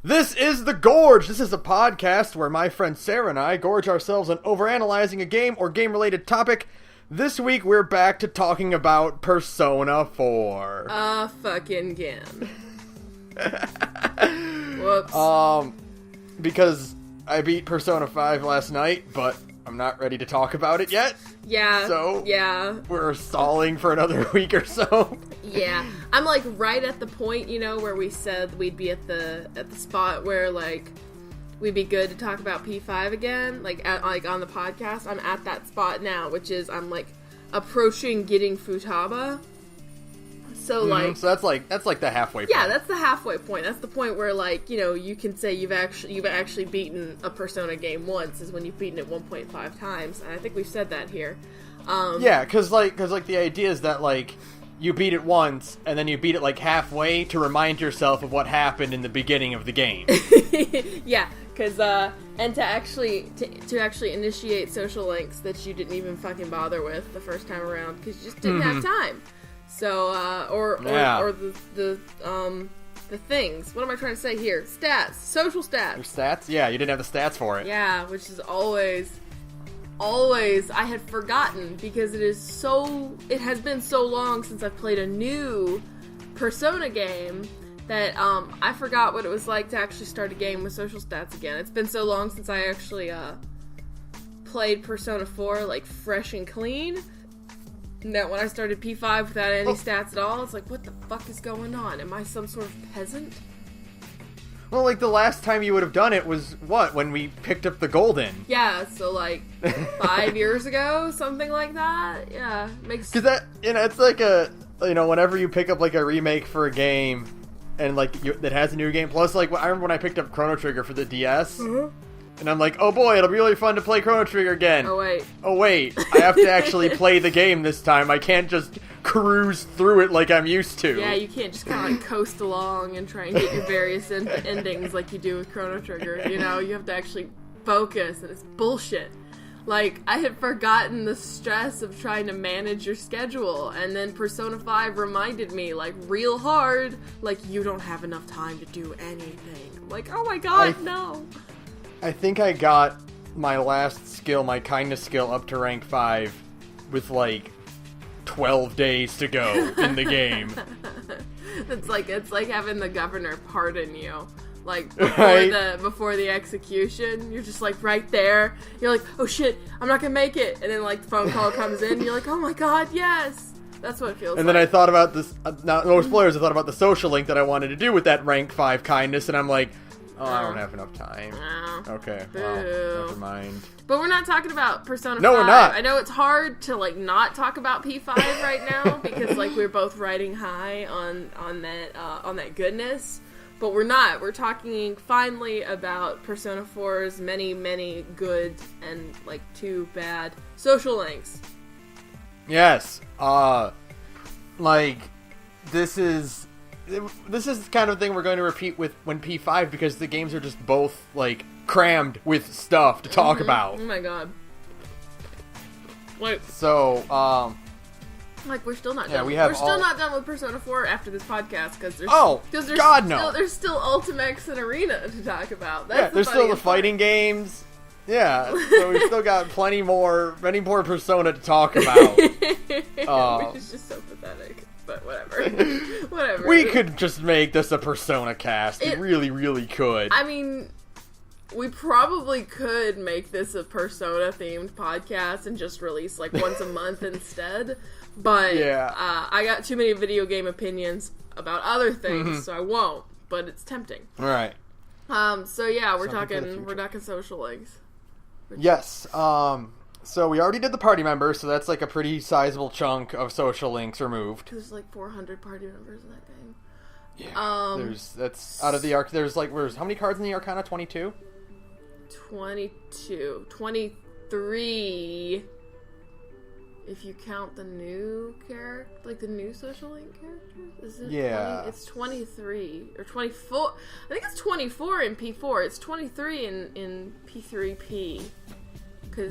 This is The Gorge. This is a podcast where my friend Sara and I gorge ourselves on overanalyzing a game or game-related topic. This week we're back to talking about Persona 4. Fucking again. Whoops. Because I beat Persona 5 last night, but I'm not ready to talk about it yet. Yeah. So, yeah. We're stalling for another week or so. Yeah. I'm like right at the point, where we said we'd be at the spot where like we'd be good to talk about P5 again, like on the podcast. I'm at that spot now, which is I'm like approaching getting Futaba. So so that's like the halfway point. Yeah, that's the halfway point. That's the point where like, you can say you've actually beaten a Persona game once is when you've beaten it 1.5 times. And I think we've said that here. Yeah, cuz the idea is that like you beat it once and then you beat it like halfway to remind yourself of what happened in the beginning of the game. Yeah, cuz and to actually initiate social links that you didn't even fucking bother with the first time around cuz you just didn't have time. So, or the things. What am I trying to say here? Stats. Social stats. Your stats? Yeah, you didn't have the stats for it. Yeah, which is always, I had forgotten because it has been so long since I've played a new Persona game that, I forgot what it was like to actually start a game with social stats again. It's been so long since I actually, played Persona 4, like, fresh and clean. That when I started P5 without any stats at all, it's like, what the fuck is going on? Am I some sort of peasant? Well, like, the last time you would have done it was, when we picked up the Golden. Yeah, so, like, 5 years ago, something like that? Yeah, makes... Because that, it's like whenever you pick up, like, a remake for a game, and, like, that has a new game, plus, like, I remember when I picked up Chrono Trigger for the DS, and I'm like, oh boy, it'll be really fun to play Chrono Trigger again. Oh wait, I have to actually play the game this time. I can't just cruise through it like I'm used to. Yeah, you can't just kind of like coast along and try and get your various endings like you do with Chrono Trigger. You have to actually focus, and it's bullshit. Like, I had forgotten the stress of trying to manage your schedule, and then Persona 5 reminded me, like, real hard, like, you don't have enough time to do anything. I'm like, oh my god, no. I think I got my last skill, my kindness skill, up to rank 5 with, like, 12 days to go in the game. It's like having the governor pardon you. Like, before the execution, you're just, like, right there. You're like, oh shit, I'm not gonna make it. And then, like, the phone call comes in, and you're like, oh my god, yes! That's what it feels like. And then I thought about this, no spoilers, I thought about the social link that I wanted to do with that rank 5 kindness, and I'm like, I don't have enough time. Okay, well, never mind. But we're not talking about Persona 5. No, we're not. I know it's hard to, like, not talk about P5 right now, because, like, we're both riding high on that goodness. But we're not. We're talking finally about Persona 4's many, many good and, like, 2 bad social links. Yes. Like, this is the kind of thing we're going to repeat with when P5 because the games are just both, like, crammed with stuff to talk about. Oh my god. Like, so, like, we're still not done. Yeah, we're still not done with Persona 4 after this podcast, because there's still Ultimax and Arena to talk about. That's there's still the fighting games. Yeah, so we've still got many more Persona to talk about. Which is just so pathetic. But whatever. We could just make this a Persona cast. We really, really could. I mean, we probably could make this a Persona-themed podcast and just release, like, once a month instead. But, yeah. I got too many video game opinions about other things, so I won't. But it's tempting. All right. So yeah, we're talking social links. Yes. So we already did the party members, so that's like a pretty sizable chunk of social links removed. There's like 400 party members in that game. Yeah. That's out of the arc. There's how many cards in the Arcana? 22? 22. 23. If you count the new character, like the new social link characters, is it? Yeah. 20? It's 23 or 24. I think it's 24 in P4. It's 23 in P3P.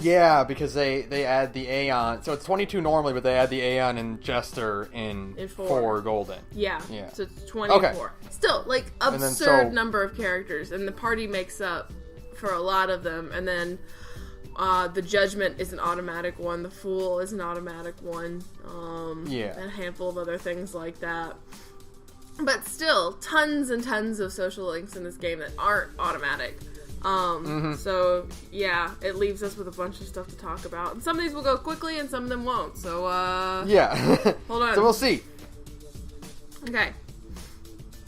Yeah, because they add the Aeon. So it's 22 normally, but they add the Aeon and Jester in 4 golden. Yeah. So it's 24. Okay. Still, like, absurd number of characters, and the party makes up for a lot of them, and then the Judgment is an automatic one, the Fool is an automatic one, and a handful of other things like that. But still, tons and tons of social links in this game that aren't automatic. So, yeah, it leaves us with a bunch of stuff to talk about. And some of these will go quickly and some of them won't. So, yeah. Hold on. So we'll see. Okay.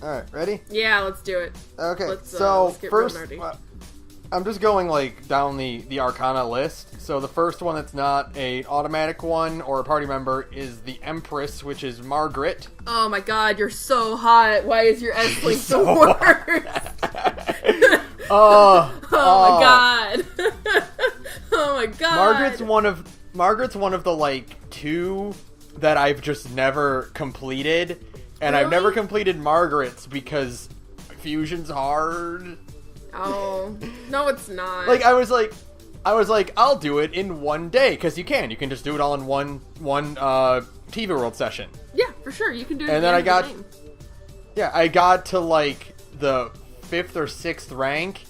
Alright, ready? Yeah, let's do it. Okay, let's get first, real nerdy. I'm just going, like, down the Arcana list. So the first one that's not a automatic one or a party member is the Empress, which is Margaret. Oh my god, you're so hot. Why is your S-Link the worst? Oh my god. Oh my god. Margaret's one of the, like, 2 that I've just never completed. And really? I've never completed Margaret's because Fusion's hard. Oh. No, it's not. Like, I was like, I'll do it in one day, because you can just do it all in one TV World session. Yeah, for sure. You can do it and then I got to, like, the 5th or 6th rank,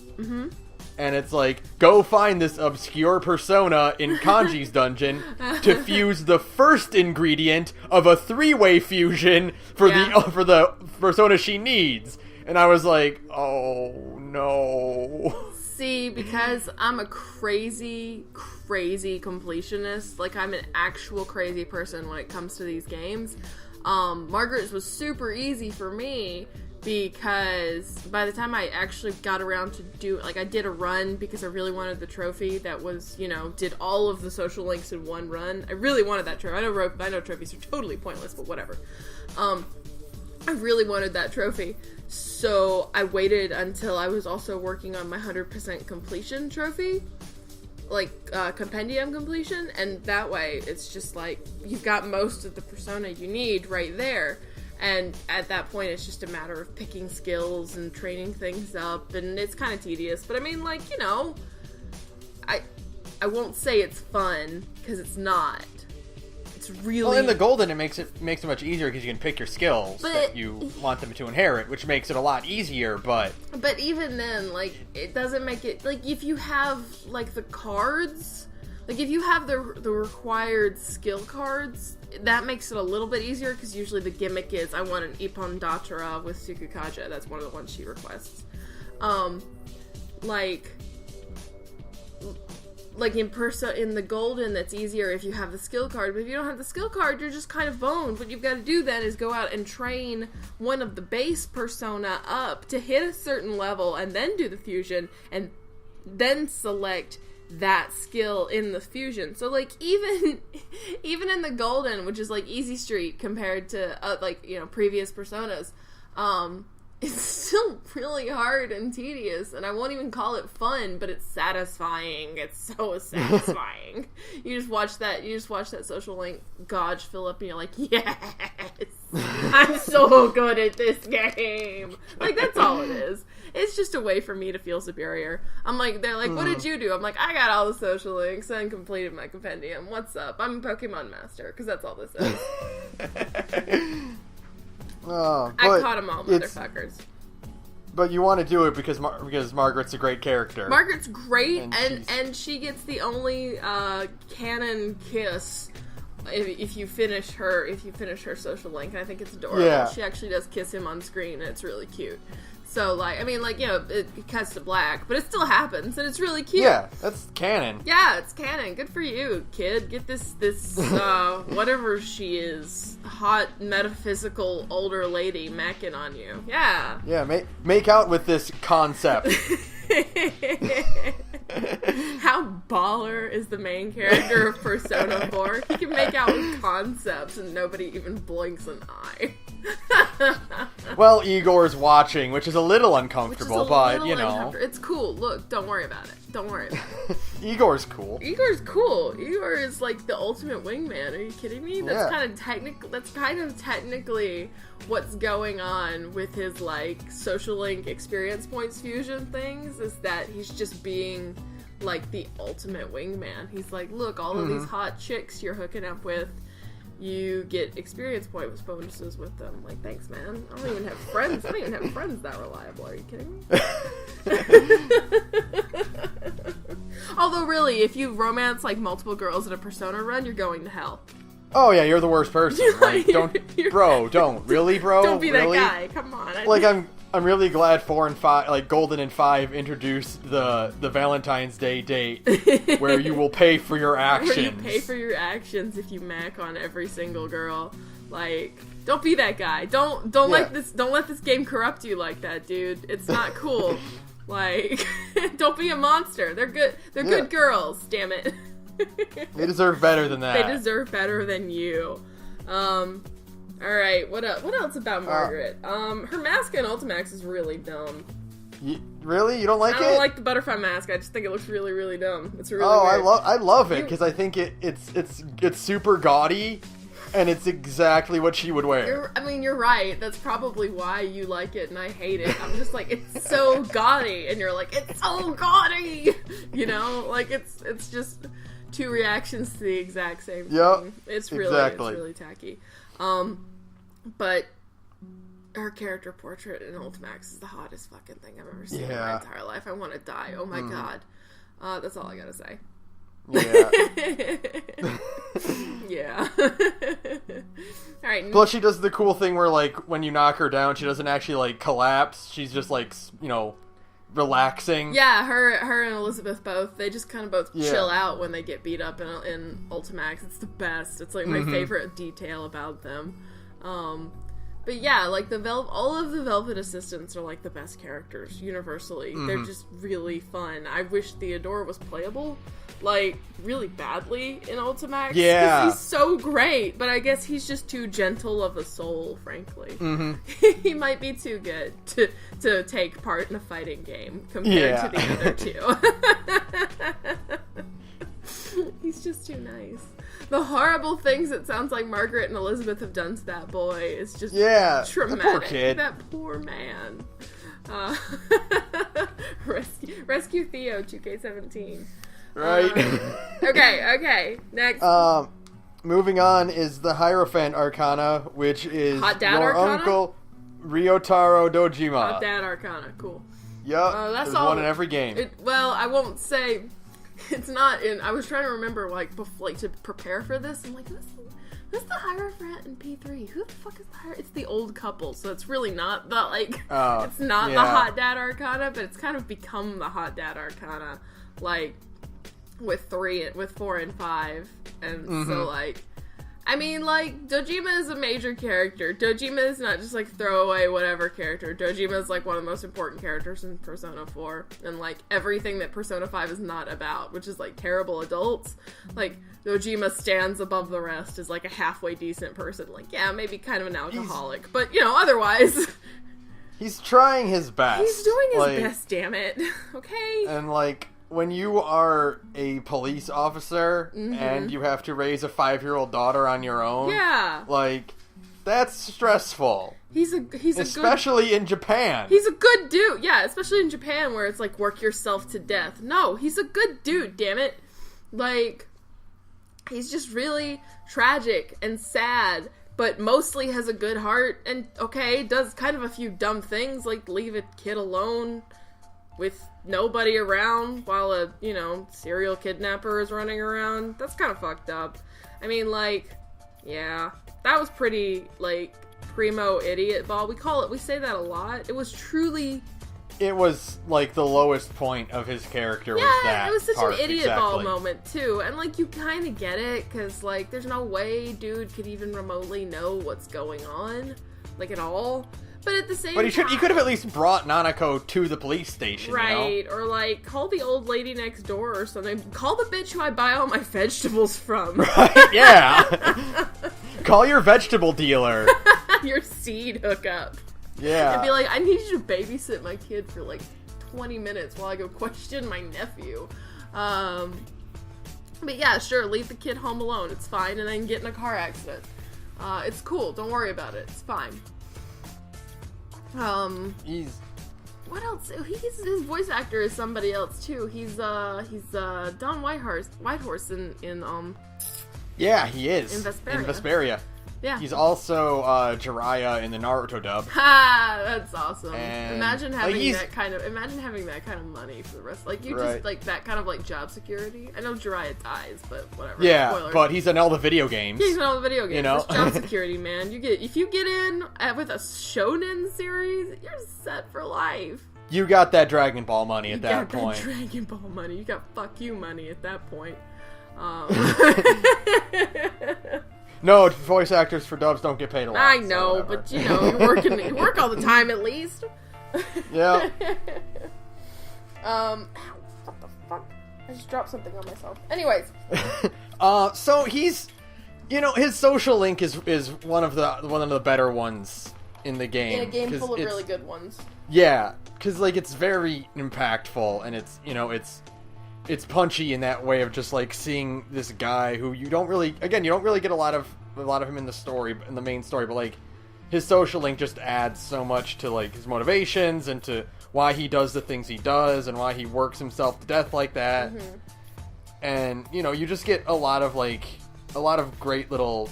and it's like, go find this obscure persona in Kanji's dungeon to fuse the first ingredient of a 3-way fusion for the persona she needs. And I was like, oh no. See, because I'm a crazy completionist, like I'm an actual crazy person when it comes to these games, Margaret's was super easy for me because by the time I actually got around to do, like, I did a run because I really wanted the trophy that was, did all of the social links in one run. I really wanted that trophy. I know trophies are totally pointless, but whatever. I really wanted that trophy. So I waited until I was also working on my 100% completion trophy, like compendium completion, and that way it's just like you've got most of the persona you need right there. And at that point, it's just a matter of picking skills and training things up, and it's kind of tedious. But I mean, like, I won't say it's fun because it's not. It's really... Well, in the golden, it makes it much easier because you can pick your skills that you want them to inherit, which makes it a lot easier, but... But even then, like, it doesn't make it... Like, if you have, like, the cards... Like, if you have the required skill cards, that makes it a little bit easier, because usually the gimmick is, I want an Ippon Datura with Tsukukaja. That's one of the ones she requests. Like in the golden, that's easier if you have the skill card, but if you don't have the skill card, you're just kind of boned. What you've got to do then is go out and train one of the base persona up to hit a certain level, and then do the fusion, and then select that skill in the fusion. So, like, even in the golden, which is like easy street compared to previous personas, it's still really hard and tedious, and I won't even call it fun, but it's satisfying. It's so satisfying. You just watch that social link Gorge fill up, and you're like, yes, I'm so good at this game. Like, that's all it is. It's just a way for me to feel superior. I'm like, they're like, what did you do? I'm like, I got all the social links and completed my compendium. What's up? I'm a Pokemon master, because that's all this is. I caught them all, motherfuckers. But you want to do it because Margaret's a great character. Margaret's great, and she gets the only canon kiss if you finish her social link. And I think it's adorable. Yeah. She actually does kiss him on screen, and it's really cute. So, like, I mean, like, it cuts to black, but it still happens, and it's really cute. Yeah, that's canon. Yeah, it's canon. Good for you, kid. Get this whatever she is, hot, metaphysical, older lady macking on you. Yeah. Yeah, make out with this concept. How baller is the main character of Persona 4? He can make out with concepts, and nobody even blinks an eye. Well, Igor's watching, which is a little uncomfortable, but it's cool. Look, don't worry about it. Igor's cool. Igor is like the ultimate wingman. Are you kidding me? That's kind of technically what's going on with his, like, social link experience points fusion things, is that he's just being like the ultimate wingman. He's like, look, all of these hot chicks you're hooking up with, you get experience points bonuses with them. Like, thanks, man. I don't even have friends. I don't even have friends that reliable. Are you kidding me? Although, really, if you romance like multiple girls in a Persona run, you're going to hell. Oh yeah, you're the worst person. Like, don't, bro. Don't really, bro. Don't be really? that guy. Come on. Like, I'm really glad 4 and 5, like Golden and 5, introduced the Valentine's Day date where you will pay for your actions. Where you pay for your actions if you mac on every single girl. Like, don't be that guy. Don't let this game corrupt you like that, dude. It's not cool. Like, don't be a monster. They're good. They're good girls. Damn it. They deserve better than that. They deserve better than you. Alright, what else about Margaret? Her mask in Ultimax is really dumb. Really? You don't like it? I don't like the butterfly mask. I just think it looks really, really dumb. It's really weird. I love it, because I think it's super gaudy, and it's exactly what she would wear. You're right. That's probably why you like it, and I hate it. I'm just like, it's so gaudy, and you're like, it's so gaudy! You know? Like, it's just two reactions to the exact same thing. Yep, it's really tacky. But her character portrait in Ultimax is the hottest fucking thing I've ever seen in my entire life. I want to die. Oh my god. That's all I gotta say. Yeah. Yeah. Alright. Plus she does the cool thing where, like, when you knock her down, she doesn't actually, like, collapse. She's just, like, you know, relaxing. Yeah, her and Elizabeth both, they just kind of both chill out when they get beat up in Ultimax. It's the best. It's like my favorite detail about them. But yeah, like all of the Velvet Assistants are like the best characters universally. They're just really fun. I wish Theodore was playable, like, really badly in Ultimax. Yeah, he's so great, but I guess he's just too gentle of a soul, frankly. He might be too good to take part in a fighting game compared to the other two. He's just too nice. The horrible things it sounds like Margaret and Elizabeth have done to that boy is just traumatic. That poor kid. That poor man. Rescue Theo, 2K17. Right. Okay. Next. Moving on is the Hierophant Arcana, which is Hot Dad your Arcana? uncle Ryotaro Dojima. Hot Dad Arcana, cool. Yep, that's there's all, one in every game. Well, I won't say it's not in. I was trying to remember, like to prepare for this. I'm like, who's the Hierophant in P3? Who the fuck is the Hierophant? It's the old couple, so it's really not the, like, it's not the Hot Dad Arcana, but it's kind of become the Hot Dad Arcana, like, with 4 and 5, and so, like, I mean, like, Dojima is a major character. Dojima is not just, like, throwaway whatever character. Dojima is, like, one of the most important characters in Persona 4. And, like, everything that Persona 5 is not about, which is, like, terrible adults. Like, Dojima stands above the rest as, like, a halfway decent person. Like, yeah, maybe kind of an alcoholic. But, you know, otherwise... He's trying his best. He's doing his best, damn it. Okay? And, like... When you are a police officer and you have to raise a 5-year-old daughter on your own, like, that's stressful. He's especially in Japan. He's a good dude. Yeah, especially in Japan where it's like work yourself to death. No, he's a good dude, damn it. Like, he's just really tragic and sad, but mostly has a good heart and does kind of a few dumb things like leave a kid alone with nobody around while a, serial kidnapper is running around. That's kind of fucked up. I mean, like, yeah, that was pretty, like, primo idiot ball. We say that a lot. It was truly... It was, like, the lowest point of his character was that Yeah, it was such part, an idiot exactly. ball moment, too. And, like, you kind of get it, because, like, there's no way dude could even remotely know what's going on, like, at all. But at the same time... But he could have at least brought Nanako to the police station, right, you know? Or, like, call the old lady next door or something. Call the bitch who I buy all my vegetables from. Right, yeah. Call your vegetable dealer. Your seed hookup. Yeah. And be like, I need you to babysit my kid for, like, 20 minutes while I go question my nephew. But yeah, sure, leave the kid home alone. It's fine, and then get in a car accident. It's cool. Don't worry about it. It's fine. what else? His voice actor is somebody else too. He's Don Whitehorse in Yeah, he is. In Vesperia. In Vesperia. Yeah. He's also Jiraiya in the Naruto dub. Ha! That's awesome. And, imagine having like, that kind of money for the rest. Like, you Right. just, like, that kind of, like, job security. I know Jiraiya dies, but whatever. Yeah, Spoiler. but he's in all the video games. Yeah, he's in all the video games. You know? It's job security, man. If you get in with a shonen series, you're set for life. You got that Dragon Ball money at that You got point. that Dragon Ball money. You got fuck you money at that point. No, voice actors for dubs don't get paid a lot. I know, but you know, you work all the time at least. Yeah. What the fuck? I just dropped something on myself. Anyways. So he's, his social link is one of the better ones in the game. In a game full of really good ones. Yeah, because like it's very impactful and it's punchy in that way of just like seeing this guy who you don't really get a lot of him in the main story, but like his social link just adds so much to like his motivations and to why he does the things he does and why he works himself to death like that. Mm-hmm. And you just get a lot of great little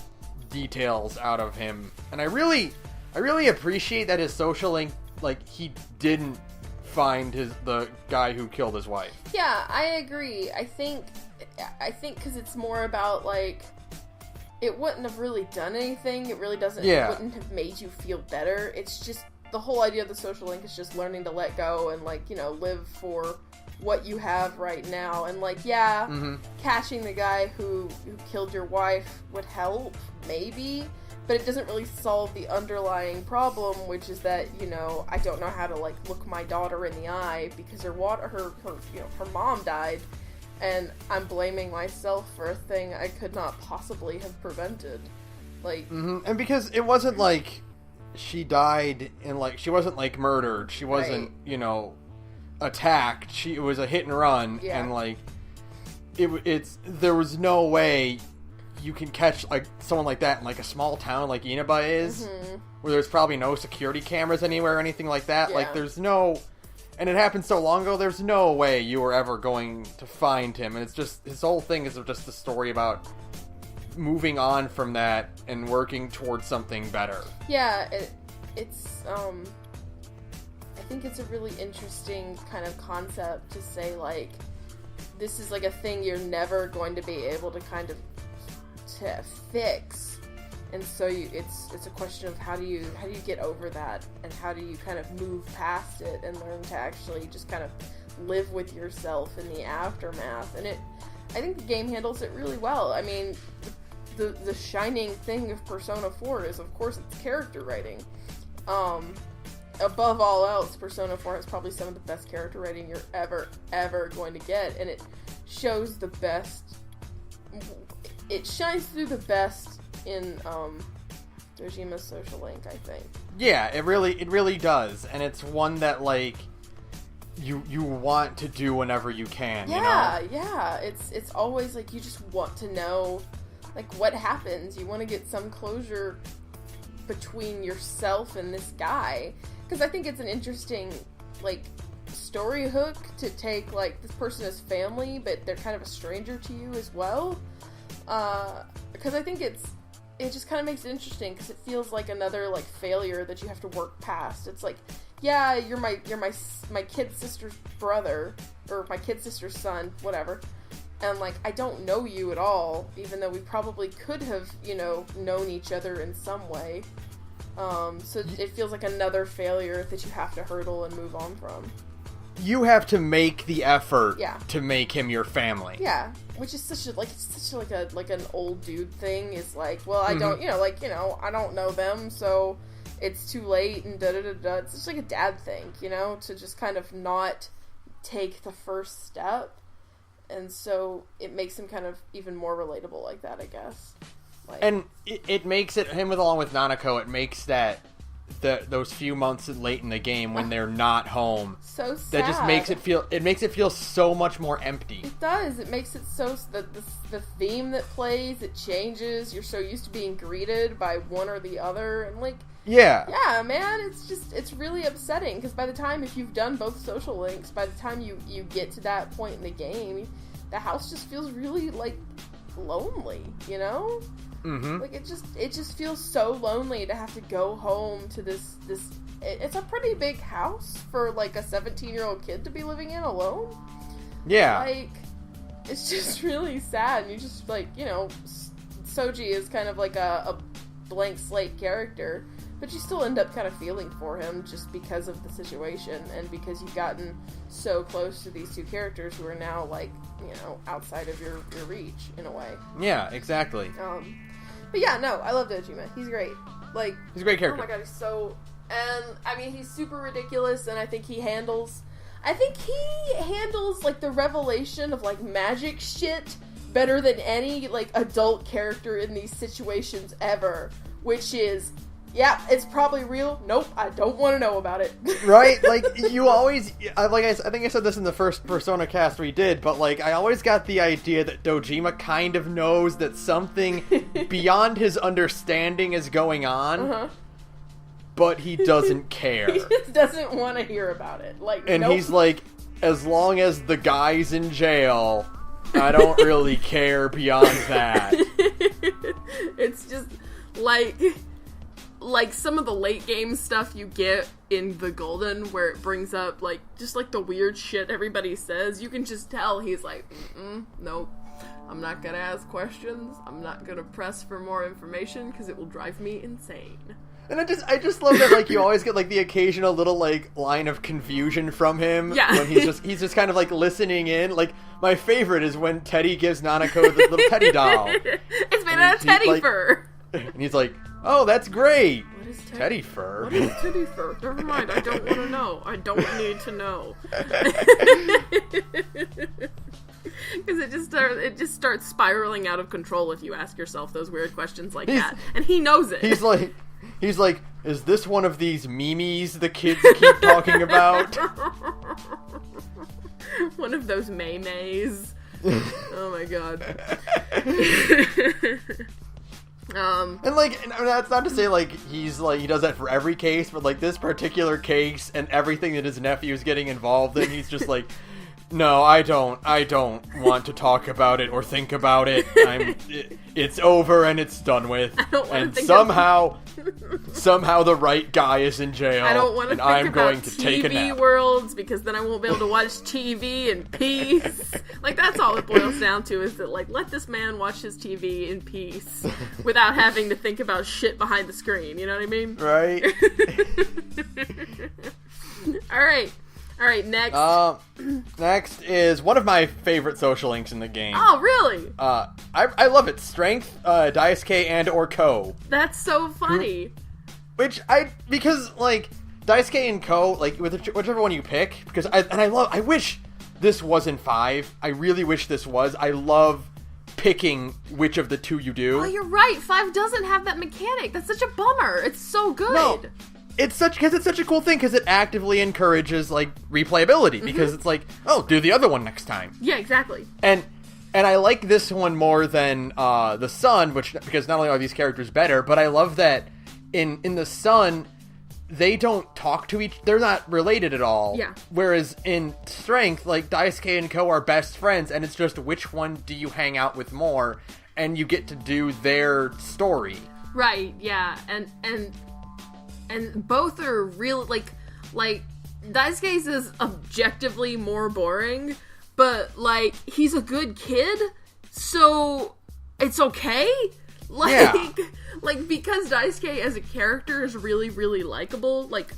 details out of him, and I really appreciate that his social link, like, he didn't find the guy who killed his wife. Yeah, I agree. I think because it's more about, like, it wouldn't have really done anything. It really doesn't. Yeah. It wouldn't have made you feel better. It's just the whole idea of the social link is just learning to let go and, like, live for what you have right now. And, like, yeah, mm-hmm. catching the guy who killed your wife would help, maybe. But it doesn't really solve the underlying problem, which is that, I don't know how to, like, look my daughter in the eye because her mom died, and I'm blaming myself for a thing I could not possibly have prevented. Like, mm-hmm. And because it wasn't like she died and, like, she wasn't, like, murdered. She wasn't, right. Attacked. It was a hit and run, yeah. And, like, there was no way you can catch, like, someone like that in, like, a small town like Inaba is, mm-hmm. where there's probably no security cameras anywhere or anything like that. Yeah. Like, there's no... And it happened so long ago, there's no way you were ever going to find him. And it's just... His whole thing is just a story about moving on from that and working towards something better. Yeah, it's... I think it's a really interesting kind of concept to say, like, this is, like, a thing you're never going to be able to kind of to fix, and so it's a question of how do you get over that, and how do you kind of move past it and learn to actually just kind of live with yourself in the aftermath. And I think the game handles it really well. I mean, the shining thing of Persona 4 is, of course, it's character writing. Above all else, Persona 4 has probably some of the best character writing you're ever going to get, and it shows the best. It shines through the best in Dojima's social link, I think. Yeah, it really does, and it's one that, like, you want to do whenever you can. Yeah, yeah. It's always like you just want to know, like, what happens. You want to get some closure between yourself and this guy, because I think it's an interesting, like, story hook to take, like, this person as family, but they're kind of a stranger to you as well. Because I think it just kind of makes it interesting, because it feels like another, like, failure that you have to work past. It's like, yeah, you're my kid sister's brother, or my kid sister's son, whatever, and, like, I don't know you at all, even though we probably could have, known each other in some way. So it feels like another failure that you have to hurdle and move on from. You have to make the effort, yeah. to make him your family. Yeah, which is such an old dude thing. Is like, well, I don't, I don't know them, so it's too late, and da-da-da-da. It's just like a dad thing, to just kind of not take the first step. And so it makes him kind of even more relatable like that, I guess. Like, and it makes it, him along with Nanako, it makes that those few months late in the game when they're not home. So sad. That just makes it feel so much more empty. It does. It makes it so the theme that plays, it changes. You're so used to being greeted by one or the other, and like, yeah, man, it's really upsetting, because by the time, if you've done both social links, by the time you get to that point in the game, the house just feels really, like, lonely, you know? Mm-hmm. Like, it just feels so lonely to have to go home to this it's a pretty big house for, like, a 17-year-old kid to be living in alone. Yeah. Like, it's just really sad, and you just, like, you know, Soji is kind of like a blank slate character, but you still end up kind of feeling for him just because of the situation, and because you've gotten so close to these two characters who are now, like, you know, outside of your reach, in a way. Yeah, exactly. But yeah, no, I love Dojima. He's great. Like, he's a great character. Oh my god, he's so... And, I mean, he's super ridiculous, and I think he handles, like, the revelation of, like, magic shit better than any, like, adult character in these situations ever, which is... Yeah, it's probably real. Nope, I don't want to know about it. Right? Like, you always... I think I said this in the first Persona cast we did, but, like, I always got the idea that Dojima kind of knows that something beyond his understanding is going on, but he doesn't care. He just doesn't want to hear about it. Like, and he's like, as long as the guy's in jail, I don't really care beyond that. It's just, like some of the late game stuff you get in the Golden, where it brings up, like, just, like, the weird shit everybody says, you can just tell he's like, nope, I'm not gonna ask questions, I'm not gonna press for more information, because it will drive me insane. And I just love that, like, you always get, like, the occasional little, like, line of confusion from him. Yeah. When he's just kind of, like, listening in. Like, my favorite is when Teddy gives Nanako the little teddy doll. It's made out of teddy fur. And he's like, oh, that's great. What is teddy fur? What is teddy fur? Never mind, I don't want to know. I don't need to know. Because it just starts spiraling out of control if you ask yourself those weird questions like that. And he knows it. He's like, is this one of these memes the kids keep talking about? One of those May-Mays. Oh my god. And like, and that's not to say like he's like he does that for every case, but like this particular case and everything that his nephew is getting involved in, he's just like, no, I don't want to talk about it or think about it. It's over and it's done with. And somehow the right guy is in jail. I don't want to think I'm about going to TV take a nap. worlds, because then I won't be able to watch TV in peace. Like, that's all it boils down to, is that, like, let this man watch his TV in peace without having to think about shit behind the screen. You know what I mean? Right. All right, next. Next is one of my favorite social links in the game. Oh, really? I love it. Strength, Daisuke and or Ko. That's so funny. Because, like, Daisuke and Ko, like, whichever one you pick, because I wish this was in 5. I really wish this was. I love picking which of the two you do. Oh, you're right. 5 doesn't have that mechanic. That's such a bummer. It's so good. No. It's such a cool thing, because it actively encourages, like, replayability, because it's like, oh, do the other one next time. Yeah, exactly. And I like this one more than the Sun, because not only are these characters better, but I love that in the Sun, they don't talk to they're not related at all. Yeah. Whereas in Strength, like, Daisuke and Ko are best friends, and it's just which one do you hang out with more, and you get to do their story. Right, yeah, and both are real, like, Daisuke's is objectively more boring, but, like, he's a good kid, so it's okay? Like, like, because Daisuke as a character is really, really likable, like,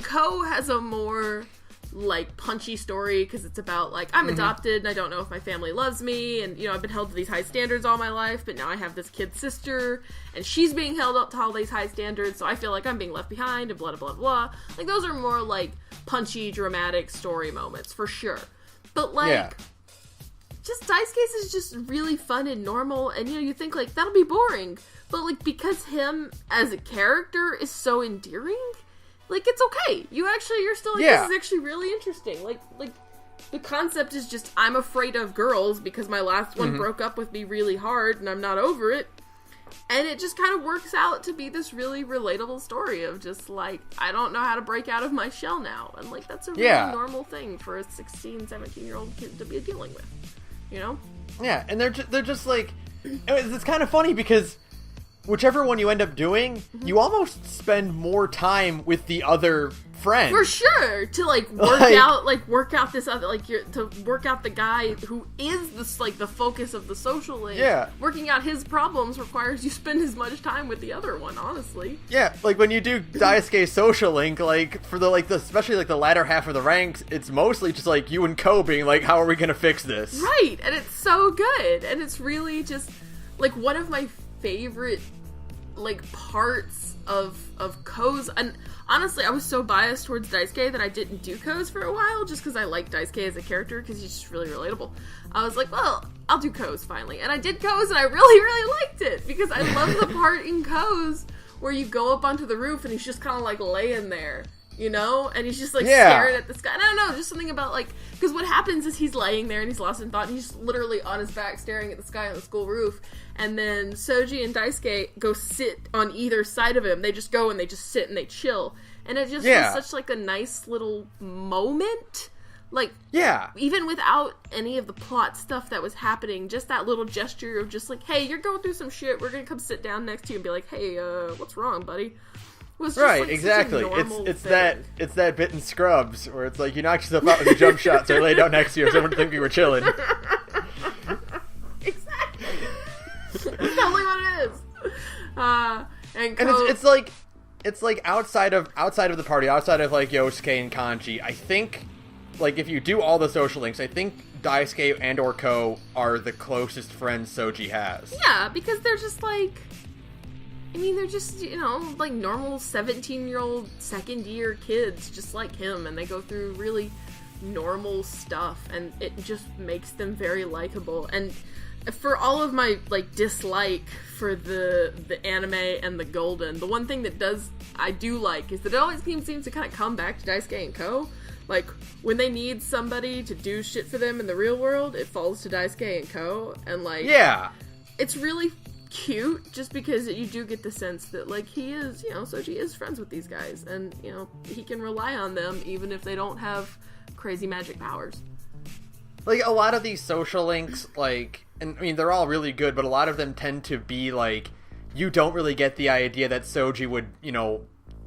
Ko has a more, like, punchy story, because it's about, like, I'm adopted, and I don't know if my family loves me, and, you know, I've been held to these high standards all my life, but now I have this kid sister, and she's being held up to all these high standards, so I feel like I'm being left behind, and blah, blah, blah. Like, those are more, like, punchy, dramatic story moments, for sure. But, like, just Dice Case is just really fun and normal, and you think like that'll be boring, but like because him as a character is so endearing, like it's okay. You're still like, this is actually really interesting. Like the concept is just I'm afraid of girls because my last one broke up with me really hard and I'm not over it. And it just kind of works out to be this really relatable story of just, like, I don't know how to break out of my shell now. And, like, that's a really normal thing for a 16, 17-year-old kid to be dealing with, you know? Yeah, and they're just, like, it's kind of funny because whichever one you end up doing, you almost spend more time with the other friend. For sure, to work out this other, to work out the guy who is this, like, the focus of the social link. Yeah. Working out his problems requires you spend as much time with the other one, honestly. Yeah, like when you do Daisuke social link, like for the especially like the latter half of the ranks, it's mostly just like you and Ko being like, how are we gonna fix this? Right, and it's so good, and it's really just like one of my favorite like parts of Ko's, and honestly I was so biased towards Daisuke that I didn't do Ko's for a while just because I like Daisuke as a character because he's just really relatable. I was like, well, I'll do Ko's finally, and I did Ko's and I really liked it because I love the part in Ko's where you go up onto the roof and he's just kind of like laying there, you know, and he's just like staring at the sky. And I don't know, just something about like, because what happens is he's laying there and he's lost in thought and he's literally on his back staring at the sky on the school roof, and then Soji and Daisuke go sit on either side of him. They just go and they just sit and they chill, and it just was such like a nice little moment. Like, even without any of the plot stuff that was happening, just that little gesture of just like, hey, you're going through some shit, we're gonna come sit down next to you and be like, hey, what's wrong, buddy? Was just, right, like, exactly. It's thing. that bit in Scrubs where it's like you knock yourself out with a jump shot, so I lay down next to you, so everyone think we were chilling. Exactly. That's totally what it is. And it's like outside of the party, outside of like Yosuke and Kanji, I think like if you do all the social links, I think Daisuke and or Ko are the closest friends Soji has. Yeah, because they're just like, I mean, they're just, like normal 17-year-old second-year kids just like him, and they go through really normal stuff, and it just makes them very likable. And for all of my, like, dislike for the anime and the Golden, the one thing that I do like is that it always seems to kind of come back to Daisuke and Ko. Like, when they need somebody to do shit for them in the real world, it falls to Daisuke and Ko, and, like... Yeah! It's really cute, just because you do get the sense that, like, he is, Soji is friends with these guys, and, he can rely on them even if they don't have crazy magic powers. Like, a lot of these social links, like, and, I mean, they're all really good, but a lot of them tend to be, like, you don't really get the idea that Soji would,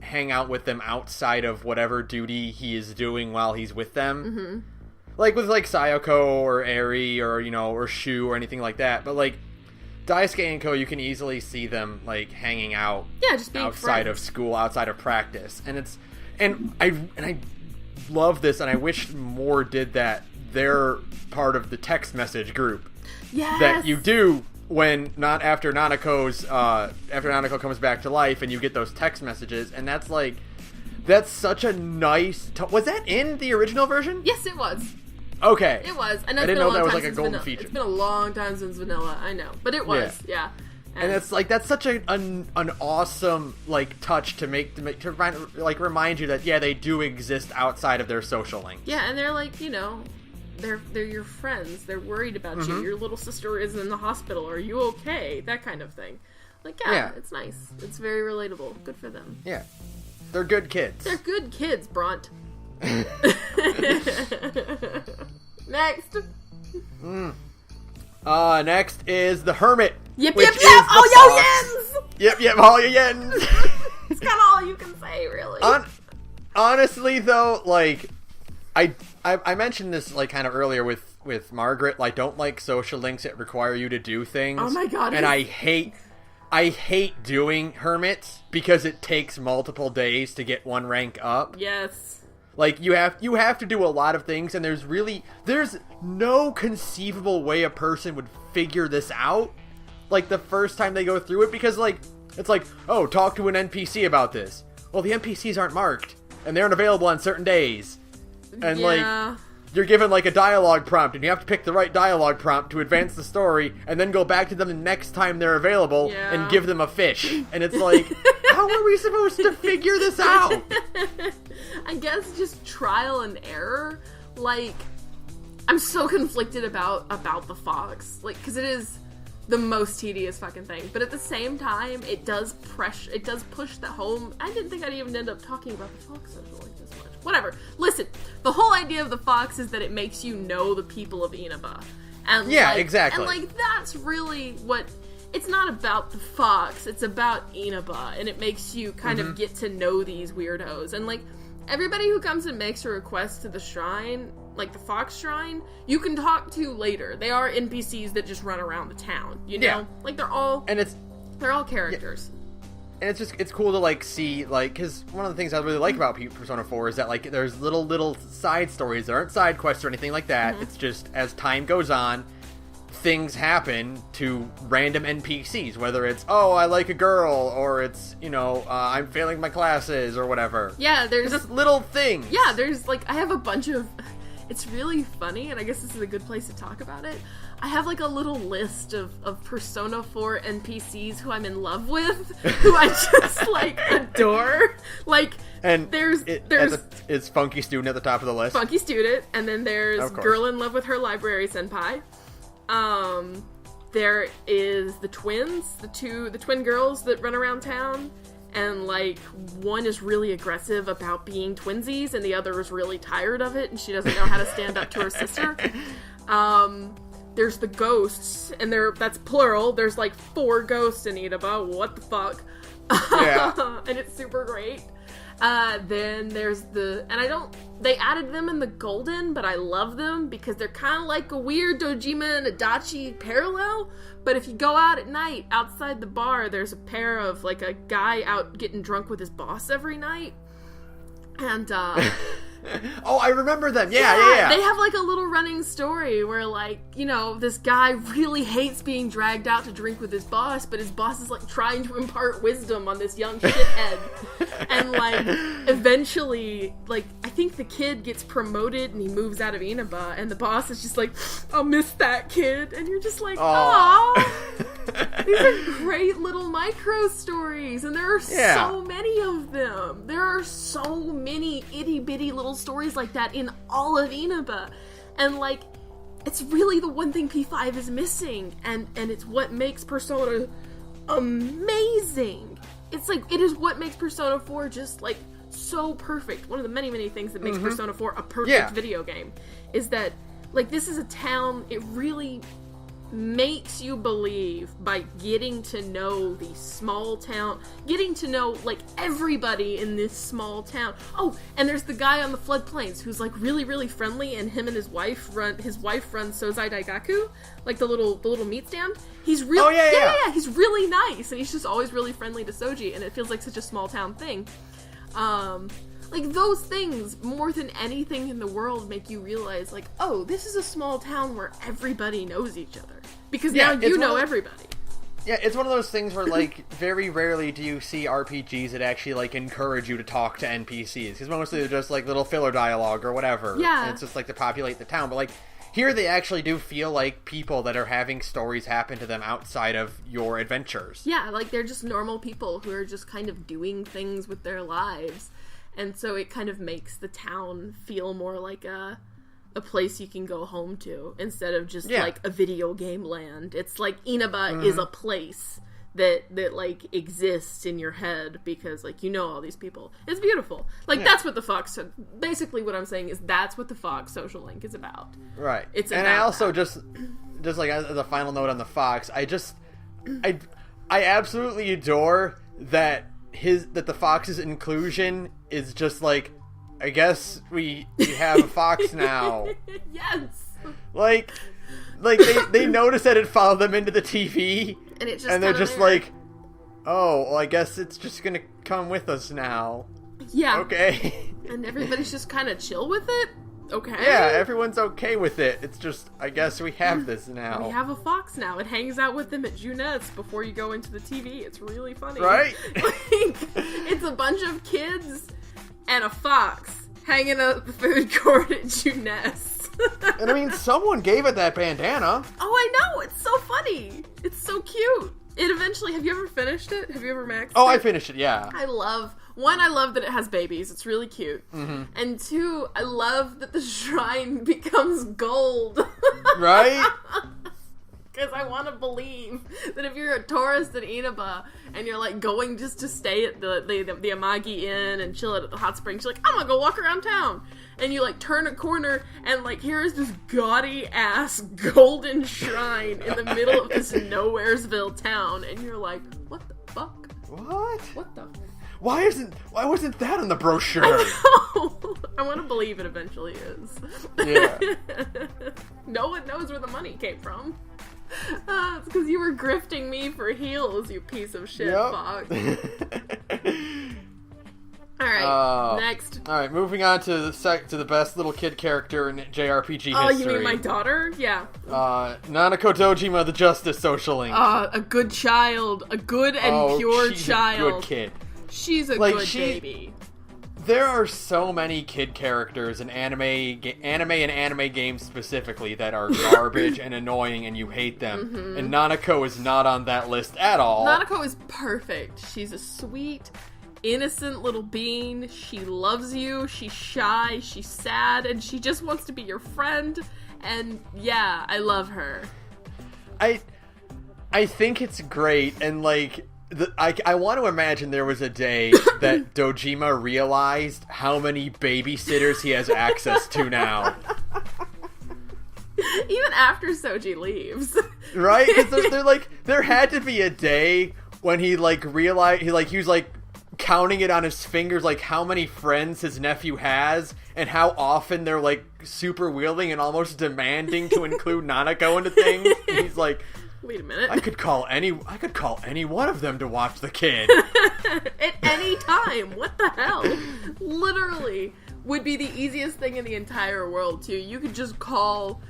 hang out with them outside of whatever duty he is doing while he's with them. Mm-hmm. Like, with, like, Sayoko or Eri or, or Shu or anything like that, but, like, Daisuke and Ko, you can easily see them, like, hanging out just being outside friends. of school, outside of practice. And I love this, and I wish more did that. They're part of the text message group. Yes! That you do when after Nanako comes back to life, and you get those text messages, and that's such a nice... was that in the original version? Yes, it was. Okay. It was. And I didn't know that was like a golden feature. It's been a long time since Vanilla, I know. But it was, yeah. And it's like, that's such an awesome, like, touch to remind you that, they do exist outside of their social link. Yeah, and they're like, they're your friends. They're worried about you. Your little sister is in the hospital. Are you okay? That kind of thing. Like, it's nice. It's very relatable. Good for them. Yeah. They're good kids. They're good kids, Bront. Next. Next is the Hermit. Yep. All yo yens! Yep, all your yens! It's kind of all you can say, really. Honestly, though, like, I mentioned this, like, kind of earlier with Margaret. Like, don't like social links that require you to do things. Oh my god. And I hate doing Hermits because it takes multiple days to get one rank up. Yes. Like, you have to do a lot of things, and there's no conceivable way a person would figure this out, like, the first time they go through it, because, like, it's like, oh, talk to an NPC about this. Well, the NPCs aren't marked, and they aren't available on certain days. And, like, you're given like a dialogue prompt, and you have to pick the right dialogue prompt to advance the story, and then go back to them the next time they're available and give them a fish. And it's like, how are we supposed to figure this out? I guess just trial and error. Like, I'm so conflicted about the fox, like, because it is the most tedious fucking thing. But at the same time, it does push that home. I didn't think I'd even end up talking about the fox like this much. Whatever. Listen, the whole idea of the fox is that it makes you know the people of Inaba. And exactly. And like, that's really what... It's not about the fox, it's about Inaba, and it makes you kind of get to know these weirdos. And like, everybody who comes and makes a request to the shrine, like the Fox Shrine, you can talk to later. They are NPCs that just run around the town, you know? Yeah. Like, they're all characters. Yeah. And it's cool to, like, see, like, because one of the things I really like about Persona 4 is that, like, there's little side stories. There aren't side quests or anything like that. It's just, as time goes on, things happen to random NPCs, whether it's, oh, I like a girl, or it's, you know, I'm failing my classes, or whatever. Yeah, there's just little things. Yeah, there's, like, I have a bunch of... It's really funny, and I guess this is a good place to talk about it. I have, like, a little list of Persona 4 NPCs who I'm in love with, who I just, like, adore. Like, and there's it's Funky Student at the top of the list. Funky Student, and then there's Girl in Love with Her Library Senpai. There is the twins, the twin girls that run around town. And, like, one is really aggressive about being twinsies, and the other is really tired of it, and she doesn't know how to stand up to her sister. There's the ghosts, and that's plural. There's, like, 4 ghosts in Inaba. What the fuck? Yeah. And it's super great. Then there's they added them in the Golden, but I love them because they're kind of like a weird Dojima and Adachi parallel. But if you go out at night, outside the bar, there's a pair of, like, a guy out getting drunk with his boss every night. And, oh, I remember them. Yeah. They have, like, a little running story where, like, you know, this guy really hates being dragged out to drink with his boss, but his boss is, like, trying to impart wisdom on this young shithead. And, like, eventually, like, I think the kid gets promoted and he moves out of Inaba, and the boss is just like, I'll miss that kid. And you're just like, aww. These are great little micro stories, and there are so many of them. There are so many itty-bitty little stories like that in all of Inaba. And, like, it's really the one thing P5 is missing, and it's what makes Persona amazing. It's like, it is what makes Persona 4 just, like, so perfect. One of the many, many things that makes Persona 4 a perfect video game is that, like, this is a town, it really makes you believe by getting to know the small town, getting to know, like, everybody in this small town. Oh, and there's the guy on the floodplains who's, like, really, really friendly, and him and his wife run Sozai Daigaku, like the little meat stand. He's really, he's really nice, and he's just always really friendly to Soji, and it feels like such a small town thing. Like, those things, more than anything in the world, make you realize, like, oh, this is a small town where everybody knows each other. Because now you know everybody. Yeah, it's one of those things where, like, very rarely do you see RPGs that actually, like, encourage you to talk to NPCs. Because mostly they're just, like, little filler dialogue or whatever. Yeah. And it's just, like, to populate the town. But, like, here they actually do feel like people that are having stories happen to them outside of your adventures. Yeah, like, they're just normal people who are just kind of doing things with their lives. And so it kind of makes the town feel more like a place you can go home to instead of just like a video game land. It's like Inaba is a place that like exists in your head because, like, you know all these people. It's beautiful. Like, that's what the Fox... Basically what I'm saying is that's what the Fox Social Link is about. Right. It's and I also just like as a final note on the Fox, I absolutely adore that the Fox's inclusion is just like, I guess we have a fox now. Yes. Like they notice that it followed them into the TV, and they're just like, oh, well, I guess it's just gonna come with us now. Yeah. Okay. And everybody's just kind of chill with it. Okay. Yeah, everyone's okay with it. It's just, I guess we have this now. We have a fox now. It hangs out with them at Junette's before you go into the TV. It's really funny. Right? Like, it's a bunch of kids and a fox hanging out at the food court at Junette's. And I mean, someone gave it that bandana. Oh, I know. It's so funny. It's so cute. It eventually... Have you ever finished it? Have you ever maxed it? Oh, I finished it, yeah. I love that it has babies. It's really cute. Mm-hmm. And 2, I love that the shrine becomes gold. Right? Because I want to believe that if you're a tourist in Inaba and you're like going just to stay at the Amagi Inn and chill at the hot springs, you're like, I'm gonna go walk around town. And you like turn a corner and like here's this gaudy ass golden shrine in the middle of this nowheresville town, and you're like, what the fuck? What? What the? Why wasn't that on the brochure? I want to believe it eventually is. Yeah. No one knows where the money came from. It's because you were grifting me for heels, you piece of shit, Fox. Alright, next. Alright, moving on to the best little kid character in JRPG history. Oh, you mean my daughter? Yeah. Nanako Dojima, the Justice Social Link. A good child. A good and pure child. A good kid. She's a good baby. There are so many kid characters in anime and anime games specifically that are garbage and annoying and you hate them. Mm-hmm. And Nanako is not on that list at all. Nanako is perfect. She's a sweet, innocent little bean. She loves you. She's shy. She's sad. And she just wants to be your friend. And yeah, I love her. I think it's great. And like... I want to imagine there was a day that Dojima realized how many babysitters he has access to now. Even after Soji leaves. Right? Because there had to be a day when he realized, he was counting it on his fingers, how many friends his nephew has and how often they're super wielding and almost demanding to include Nanako into things. And he's like... Wait a minute. I could call any one of them to watch the kid. At any time. What the hell? Literally. Would be the easiest thing in the entire world, too. You could call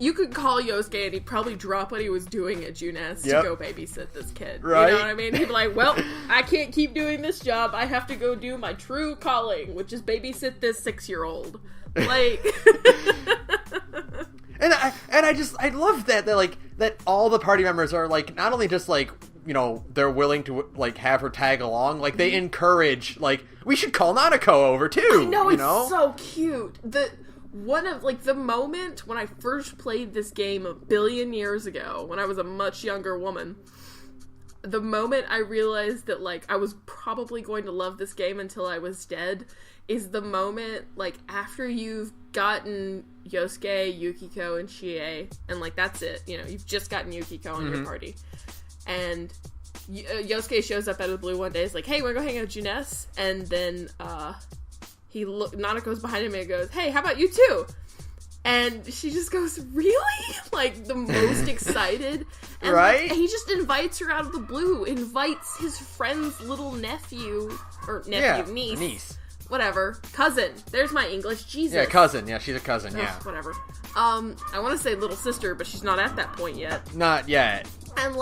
Yosuke and he'd probably drop what he was doing at Junes to go babysit this kid. Right? You know what I mean? He'd be like, well, I can't keep doing this job. I have to go do my true calling, which is babysit this 6-year-old. And I love that all the party members are not only just they're willing to have her tag along, they encourage we should call Nanako over too. I know, it's so cute. The moment when I first played this game a billion years ago, when I was a much younger woman, the moment I realized that I was probably going to love this game until I was dead is the moment after you've gotten Yosuke, Yukiko, and Chie, and that's it. You've just gotten Yukiko on your party, and Yosuke shows up out of the blue one day. Is like, "Hey, wanna go hang out at Junes?" And then Nanako's behind him and goes, "Hey, how about you too?" And she just goes, "Really?" The most excited, and right? He just invites her out of the blue. Invites his friend's little nephew or niece. Whatever. Cousin. There's my English. Jesus. Yeah, cousin. Yeah, she's a cousin, yeah. Whatever. I want to say little sister, but she's not at that point yet. Not yet. And,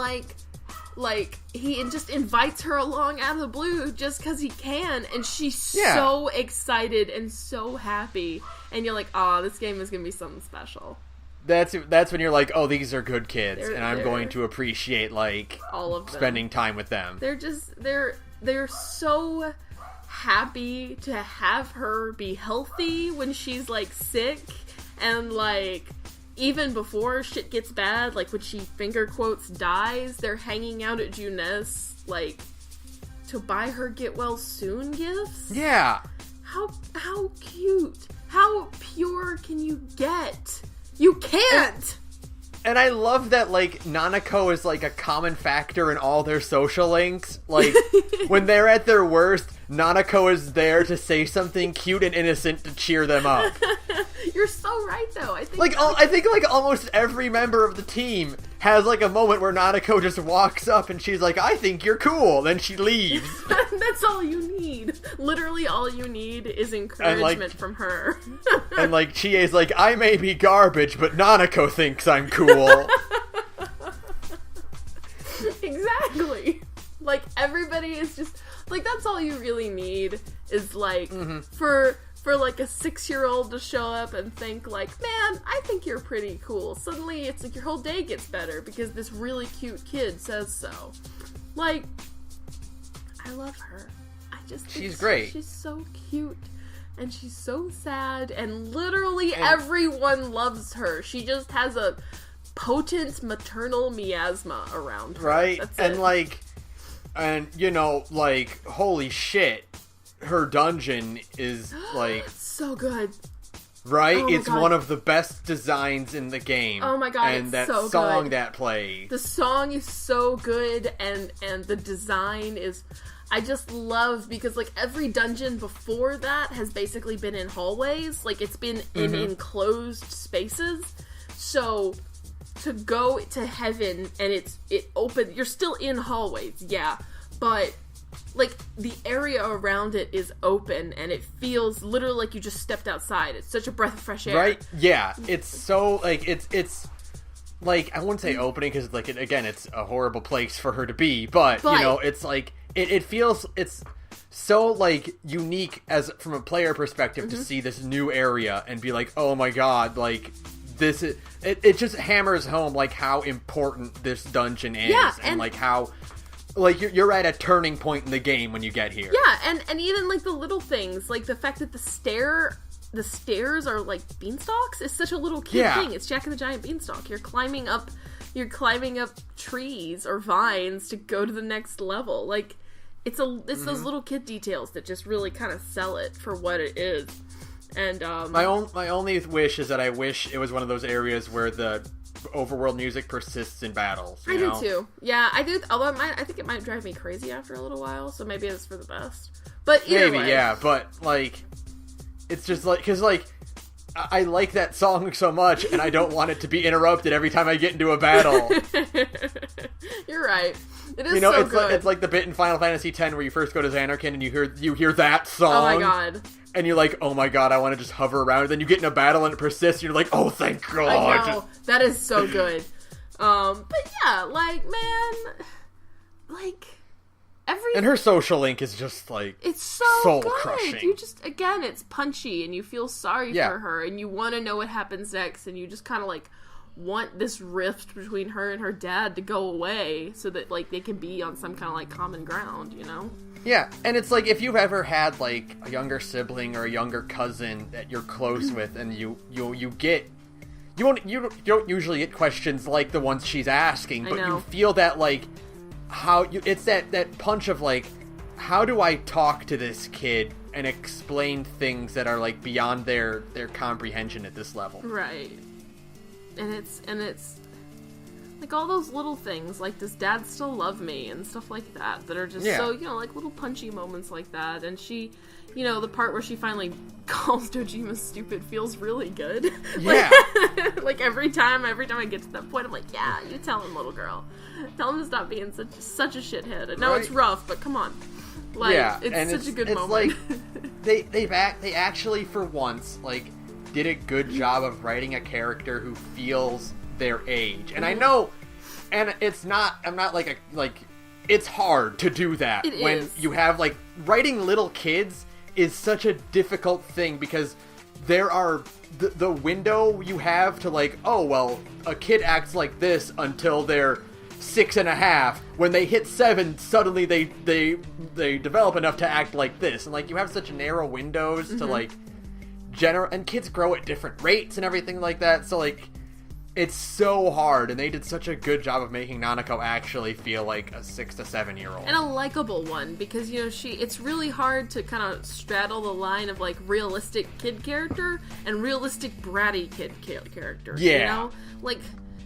he just invites her along out of the blue just because he can, and she's so excited and so happy. And you're like, this game is going to be something special. That's when you're like, oh, these are good kids, and I'm going to appreciate, all of them. Spending time with them. They're so... happy to have her be healthy when she's sick, and even before shit gets bad, when she finger quotes dies, they're hanging out at Junes to buy her get well soon gifts. Yeah. How cute. How pure can you get? You can't. And I love that, Nanako is, a common factor in all their social links. When they're at their worst, Nanako is there to say something cute and innocent to cheer them up. You're so right, though. I think almost every member of the team has, a moment where Nanako just walks up and she's like, I think you're cool. Then she leaves. That's all you need. Literally all you need is encouragement from her. And, Chie's like, I may be garbage, but Nanako thinks I'm cool. Exactly. Everybody is just... that's all you really need is, for for like a 6-year-old to show up and think like, man, I think you're pretty cool. Suddenly it's like your whole day gets better because this really cute kid says so. Like, I love her. She's great. She's so cute. And she's so sad. And literally everyone loves her. She just has a potent maternal miasma around her. Right? That's and it. like, and you know, like, holy shit. Her dungeon is like... so good. Right? Oh it's God. one of the best designs in the game. Oh my God, and it's that so song good. that plays. The song is so good, and the design is... I just love, because, like, every dungeon before that has basically been in hallways. Like, it's been in enclosed spaces. So, to go to heaven, and it open... You're still in hallways, yeah. But, like, the area around it is open, and it feels literally like you just stepped outside. It's such a breath of fresh air. Right? Yeah. It's so, like, it's like, I wouldn't say opening, because, like, again, it's a horrible place for her to be. But you know, it's like... It feels, it's so, like, unique as from a player perspective to see this new area and be like, oh my god, like, this is, it just hammers home, like, how important this dungeon is. Yeah, and like, how, like, you're at a turning point in the game when you get here. Yeah, and even, like, the little things, like, the fact that the stairs are, like, beanstalks is such a little kid thing. It's Jack and the Giant Beanstalk. You're climbing up trees or vines to go to the next level. Like, it's those little kid details that just really kind of sell it for what it is. And my only wish is that I wish it was one of those areas where the overworld music persists in battles. I do too. Yeah, I do. Although I think it might drive me crazy after a little while. So maybe it's for the best. But either way, yeah. But like, it's just like, because like, I like that song so much, and I don't want it to be interrupted every time I get into a battle. You're right. It is, you know, so it's good. like, it's like the bit in Final Fantasy X where you first go to Xanarkand and you hear that song. Oh my god. And you're like, oh my god, I want to just hover around. And then you get in a battle and it persists, and you're like, oh thank god. I know. That is so good. But yeah, like, man, like, and her social link is just like, it's so soul good. crushing. You just, again, it's punchy, and you feel sorry for her, and you want to know what happens next, and you just kind of like want this rift between her and her dad to go away so that, like, they can be on some kind of, like, common ground, you know? Yeah, and it's like, if you've ever had, like, a younger sibling or a younger cousin that you're close with, and you don't usually get questions like the ones she's asking, but you feel that, like, it's that punch of, like, how do I talk to this kid and explain things that are, like, beyond their comprehension at this level? Right. And it's like all those little things, like, does dad still love me, and stuff like that are just so, you know, like, little punchy moments like that. And she, you know, the part where she finally calls Dojima stupid feels really good. Yeah. Like, every time I get to that point, I'm like, yeah, you tell him, little girl. Tell him to stop being such a shithead. I know it's rough, but come on. Like, it's such a good moment. Like, they actually, for once, like, did a good job of writing a character who feels their age. And I know, and it's not, I'm not like it's hard to do that when you have, like, writing little kids is such a difficult thing, because there are the window you have to, like, oh, well, a kid acts like this until they're 6.5. When they hit 7, suddenly they develop enough to act like this. And, like, you have such narrow windows to, like, and kids grow at different rates and everything like that, so, like, it's so hard, and they did such a good job of making Nanako actually feel like a 6 to 7 year old. And a likable one, because, you know, it's really hard to kind of straddle the line of, like, realistic kid character and realistic bratty kid character. Yeah. You know? Like,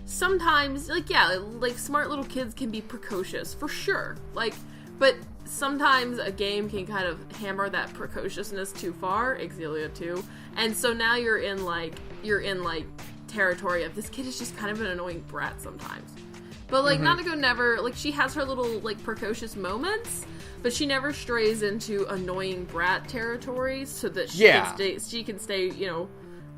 sometimes, like, yeah, like, smart little kids can be precocious, for sure. Like, but sometimes a game can kind of hammer that precociousness too far, Exilio 2, and so now you're in territory of this kid is just kind of an annoying brat sometimes. But, like, Nanako never, like, she has her little, like, precocious moments, but she never strays into annoying brat territory so that she can stay, you know,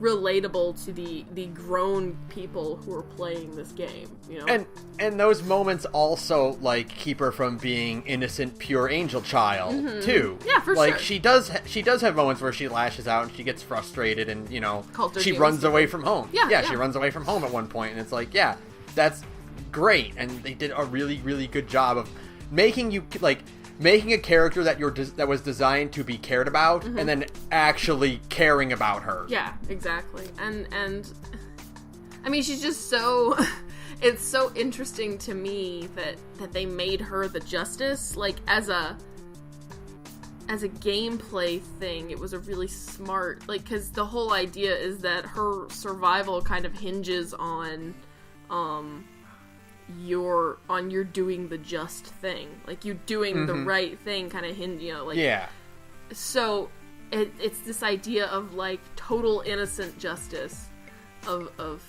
relatable to the grown people who are playing this game, you know? And those moments also, like, keep her from being innocent, pure angel child, too. Yeah, for like, sure. She does have moments where she lashes out and she gets frustrated and, you know, she games runs away from home. Yeah, She runs away from home at one point, and it's like, yeah, that's great. And they did a really, really good job of making a character that was designed to be cared about, and then actually caring about her. Yeah, exactly. And I mean, she's just so it's so interesting to me that they made her the Justice, like, as a gameplay thing. It was a really smart, like, because the whole idea is that her survival kind of hinges on you're doing the just thing, like, you doing the right thing kind of hinge, you know, like, yeah. So it's this idea of, like, total innocent justice, of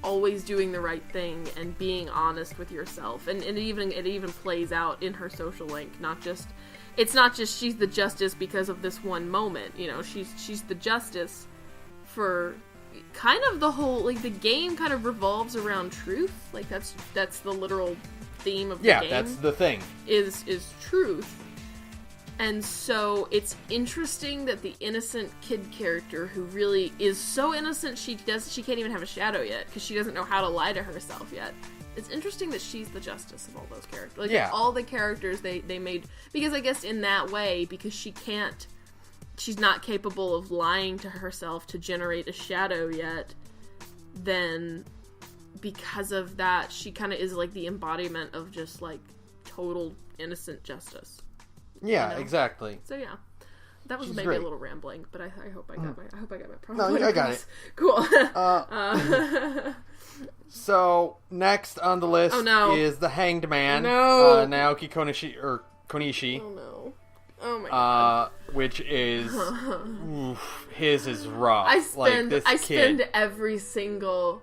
always doing the right thing and being honest with yourself, and it even plays out in her social link. It's not just she's the Justice because of this one moment, you know, she's the Justice for kind of the whole, like, the game kind of revolves around truth. Like, that's the literal theme of the game. Yeah, that's the thing. Is truth. And so it's interesting that the innocent kid character, who really is so innocent she can't even have a shadow yet because she doesn't know how to lie to herself yet. It's interesting that she's the Justice of all those characters. Like, yeah. All the characters they made, because I guess in that way, because she's not capable of lying to herself to generate a shadow yet, then because of that, she kind of is, like, the embodiment of just, like, total innocent justice. Yeah, you know? Exactly. So yeah, that was maybe great. a little rambling, but I hope I got my point. No, I got it. Cool. So next on the list is the Hanged Man, Naoki Konishi. Oh no. Oh my god. Which is his is rough. I spend nearly every single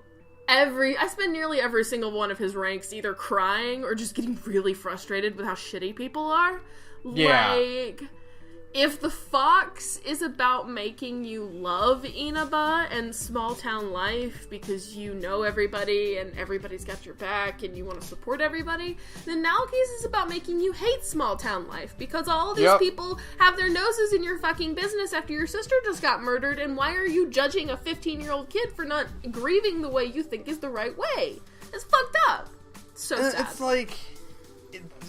one of his ranks either crying or just getting really frustrated with how shitty people are. Yeah. Like, if the fox is about making you love Inaba and small town life because you know everybody and everybody's got your back and you want to support everybody, then Naoki's is about making you hate small town life because all these people have their noses in your fucking business after your sister just got murdered, and why are you judging a 15-year-old kid for not grieving the way you think is the right way? It's fucked up. So sad. It's like,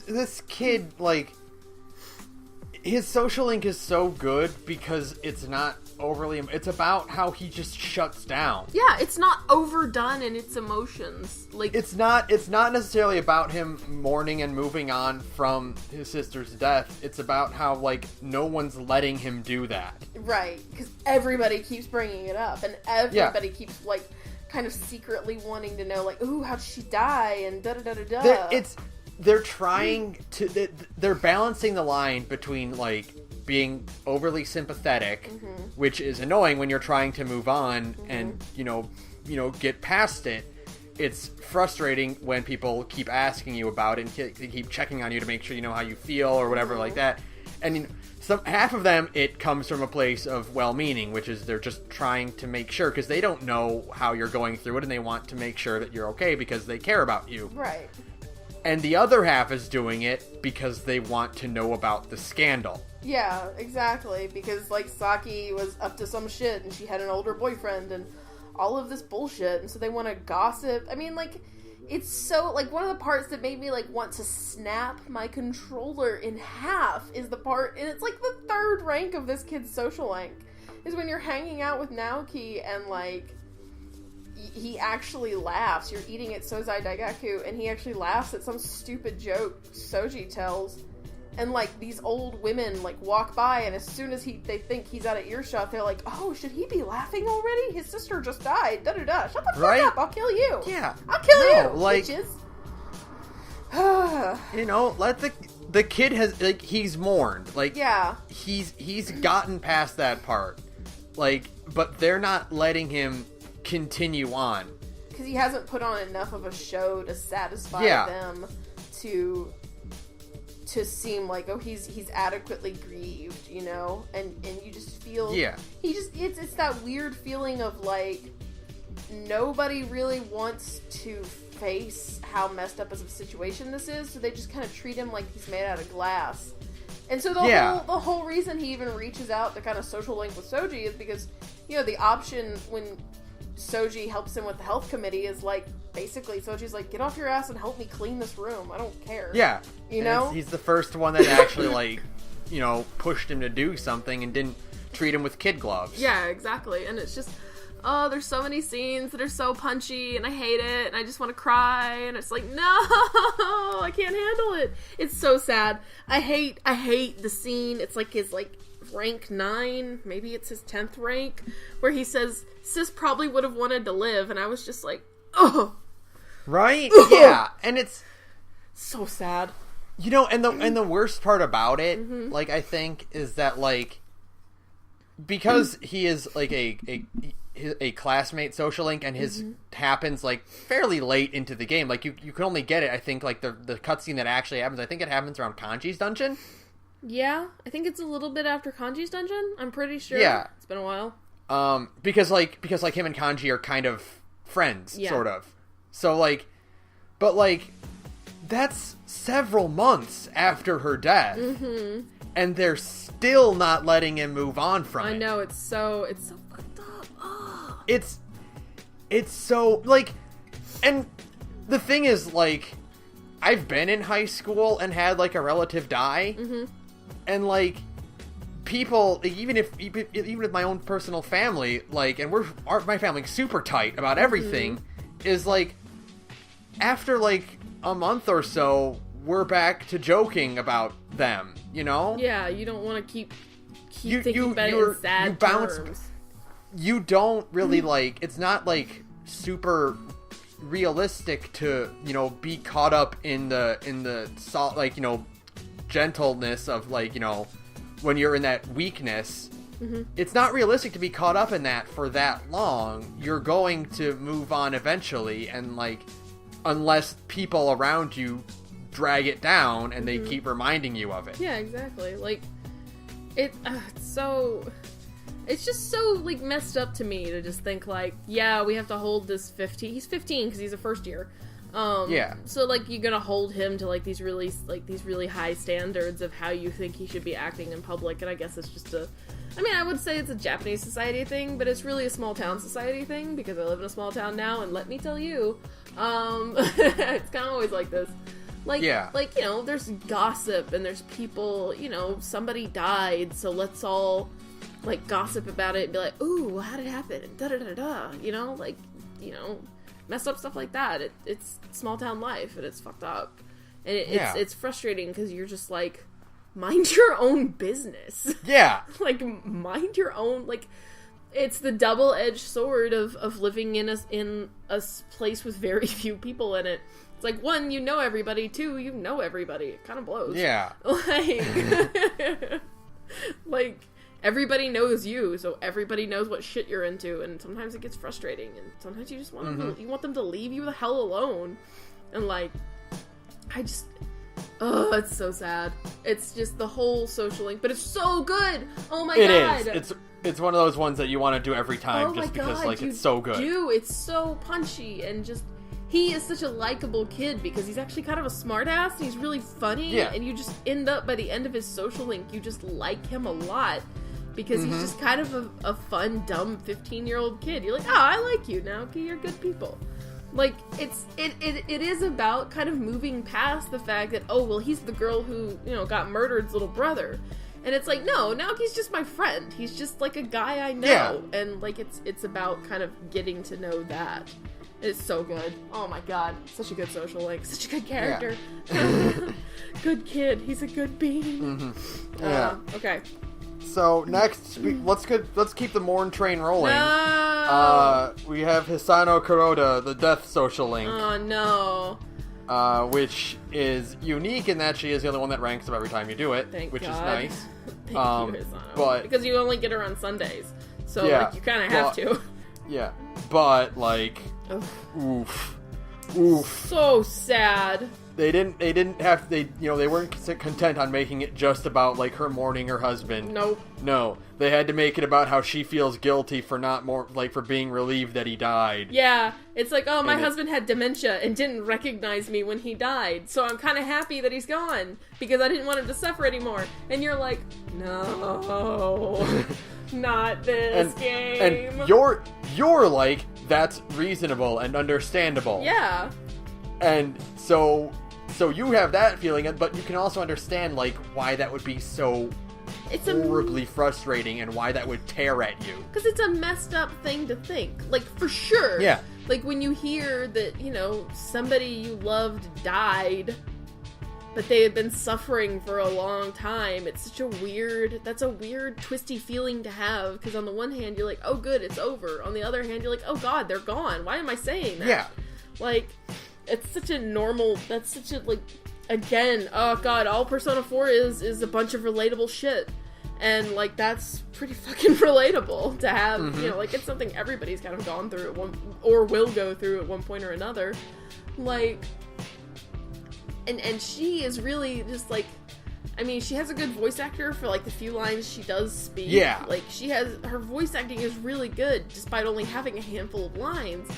this kid, like, his social link is so good because it's not overly... It's about how he just shuts down. Yeah, it's not overdone in its emotions. Like, it's not necessarily about him mourning and moving on from his sister's death. It's about how, like, no one's letting him do that. Right, because everybody keeps bringing it up, and everybody keeps, like, kind of secretly wanting to know, like, ooh, how'd she die, and da-da-da-da-da. They're trying to... They're balancing the line between, like, being overly sympathetic, which is annoying when you're trying to move on and, you know, get past it. It's frustrating when people keep asking you about it and keep checking on you to make sure you know how you feel or whatever like that. And, you know, half of them, it comes from a place of well-meaning, which is they're just trying to make sure, because they don't know how you're going through it, and they want to make sure that you're okay because they care about you. Right. And the other half is doing it because they want to know about the scandal. Yeah, exactly. Because, like, Saki was up to some shit, and she had an older boyfriend, and all of this bullshit, and so they want to gossip. I mean, like, it's so, like, one of the parts that made me, like, want to snap my controller in half is the part, and it's, like, the third rank of this kid's social link, is when you're hanging out with Naoki, and, like, he actually laughs. You're eating at Sozai Daigaku, and he actually laughs at some stupid joke Soji tells. And, like, these old women, like, walk by, and as soon as they think he's out of earshot, they're like, oh, should he be laughing already? His sister just died. Da-da-da. Shut the fuck up. I'll kill you. Yeah. I'll kill you, like, bitches. You know, let the kid has, like, he's mourned. Like, yeah. He's gotten past that part. Like, but they're not letting him continue on because he hasn't put on enough of a show to satisfy them to to seem like, oh, he's adequately grieved, you know, and you just feel it's that weird feeling of like nobody really wants to face how messed up as a situation this is, so they just kind of treat him like he's made out of glass. And so the whole reason he even reaches out to kind of social link with Soji is because, you know, the option when Soji helps him with the health committee is like, basically Soji's like, get off your ass and help me clean this room. I don't care. Yeah. You know? He's the first one that actually, like, you know, pushed him to do something and didn't treat him with kid gloves. Yeah, exactly. And it's just, oh, there's so many scenes that are so punchy, and I hate it, and I just want to cry, and it's like, no, I can't handle it. It's so sad. I hate the scene. It's like his, like, rank 9, maybe it's his 10th rank, where he says, Sis probably would have wanted to live, and I was just like, oh. Right? Yeah, and it's so sad. You know, and the worst part about it, like, I think, is that, like, because he is, like, a classmate social link, and his happens, like, fairly late into the game. Like, you can only get it, I think, like, the cutscene that actually happens, I think it happens around Kanji's dungeon. Yeah, I think it's a little bit after Kanji's dungeon. I'm pretty sure. Yeah. It's been a while. Because him and Kanji are kind of friends, sort of. So, like, but, like, that's several months after her death. Mm-hmm. And they're still not letting him move on from it. I know, it's so fucked up. Oh. It's so, like, and the thing is, like, I've been in high school and had, like, a relative die. Mm-hmm. And, like, people, even with my own personal family, like, and my family's super tight about everything, is, like, after, like, a month or so, we're back to joking about them, you know? Yeah, you don't want to keep thinking about it in sad terms. You don't really, like, it's not, like, super realistic to, you know, be caught up in the like, you know, gentleness of, like, you know, when you're in that weakness. It's not realistic to be caught up in that for that long. You're going to move on eventually, and, like, unless people around you drag it down and they keep reminding you of it. Yeah, exactly. Like, it's just so, like, messed up to me to just think, like, yeah, we have to hold this 15. He's 15 because he's a first year. Yeah. So, like, you're gonna hold him to, like, these really high standards of how you think he should be acting in public, and I guess it's just I would say it's a Japanese society thing, but it's really a small town society thing, because I live in a small town now, and let me tell you, it's kind of always like this. Like, like, you know, there's gossip, and there's people, you know, somebody died, so let's all, like, gossip about it and be like, ooh, how did it happen? And da-da-da-da, you know, like, you know, messed up stuff like that. It's small town life, and it's fucked up. And it's frustrating, because you're just like, mind your own business. Yeah. Like, mind your own, like, it's the double-edged sword of living in a place with very few people in it. It's like, one, you know everybody. Two, you know everybody. It kind of blows. Yeah. Like, like, everybody knows you, so everybody knows what shit you're into, and sometimes it gets frustrating, and sometimes you just want them to leave you the hell alone. And, like, it's so sad. It's just the whole social link, but it's so good. Oh my god. It is. It's one of those ones that you want to do every time, just because, like, it's so good. It's so punchy, and just, he is such a likable kid because he's actually kind of a smartass, and he's really funny, and you just end up, by the end of his social link, you just like him a lot, because he's just kind of a fun, dumb 15-year-old kid. You're like, oh, I like you now, okay, you're good people. Like, it is about kind of moving past the fact that, oh, well, he's the girl who, you know, got murdered's little brother. And it's like, no, now he's just my friend. He's just, like, a guy I know. Yeah. And, like, it's about kind of getting to know that. It's so good. Oh, my God. Such a good social link. Such a good character. Yeah. Good kid. He's a good being. Yeah. Okay. So, next, let's keep the Morn train rolling. No! We have Hisano Kuroda, the death social link. Oh, no. Which is unique in that she is the only one that ranks up every time you do it, which is nice. Thank you, Hisano. Because you only get her on Sundays. So, like, you kind of have to. Yeah. But, like, oof. So sad. they weren't content on making it just about like her mourning her husband. Nope. No, they had to make it about how she feels guilty for for being relieved that he died. Yeah, it's like, oh, my husband had dementia and didn't recognize me when he died, so I'm kind of happy that he's gone because I didn't want him to suffer anymore. And you're like, no, not this game. And you're like, that's reasonable and understandable. Yeah. And so you have that feeling, but you can also understand like why that would be so horribly frustrating and why that would tear at you. Because it's a messed up thing to think. Like, for sure. Yeah. Like, when you hear that, somebody you loved died, but they had been suffering for a long time, it's such a weird, twisty feeling to have. Because on the one hand, you're like, oh, good, it's over. On the other hand, you're like, oh, God, they're gone. Why am I saying that? Yeah. Like, it's such a normal, that's such a, like, again, oh, God, all Persona 4 is a bunch of relatable shit. And, like, that's pretty fucking relatable to have, like, it's something everybody's kind of gone through or will go through at one point or another. Like, and she is really just, like, I mean, she has a good voice actor for, like, the few lines she does speak. Yeah. Like, her voice acting is really good, despite only having a handful of lines.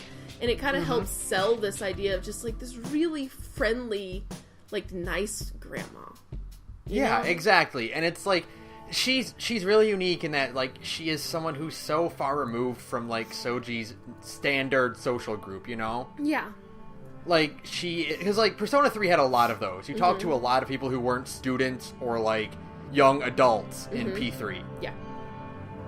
And it kind of helps sell this idea of just, like, this really friendly, like, nice grandma. Yeah, know? Exactly. And it's, like, she's really unique in that, like, she is someone who's so far removed from, like, Soji's standard social group, Yeah. Like, because, like, Persona 3 had a lot of those. You talk to a lot of people who weren't students or, like, young adults in P3. Yeah.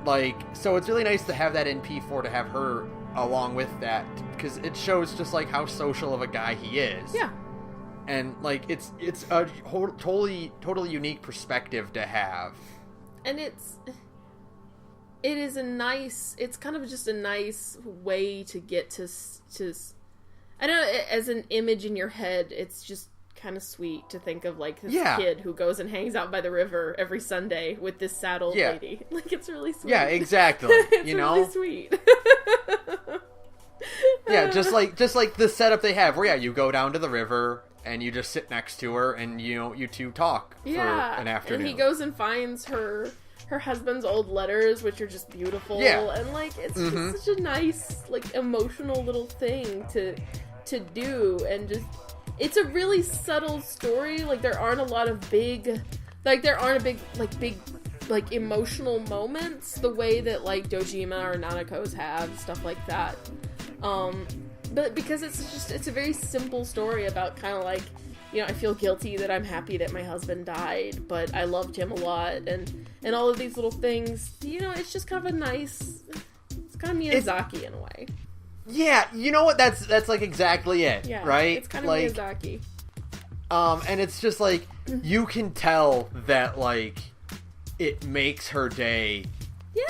Like, so it's really nice to have that in P4, to have her along with that, because it shows just, like, how social of a guy he is. Yeah. And, like, it's a totally unique perspective to have. And it is it's kind of just a nice way to get to I know, as an image in your head, it's just kind of sweet to think of, like, this kid who goes and hangs out by the river every Sunday with this sad old lady. Like, it's really sweet. Yeah, exactly. It's really sweet. Yeah, just like the setup they have, where you go down to the river and you just sit next to her and you two talk for an afternoon. And he goes and finds her husband's old letters, which are just beautiful. Yeah. And, like, it's just such a nice, like, emotional little thing to do, and just, it's a really subtle story. Like, there aren't a lot of big emotional moments the way that, like, Dojima or Nanako's have, stuff like that. But because it's a very simple story about kind of like, I feel guilty that I'm happy that my husband died, but I loved him a lot, and all of these little things, it's just kind of a nice, it's kind of Miyazaki in a way. Yeah, you know what? That's like exactly it, right? It's kind of like, Miyazaki. And it's just like, you can tell that, like, it makes her day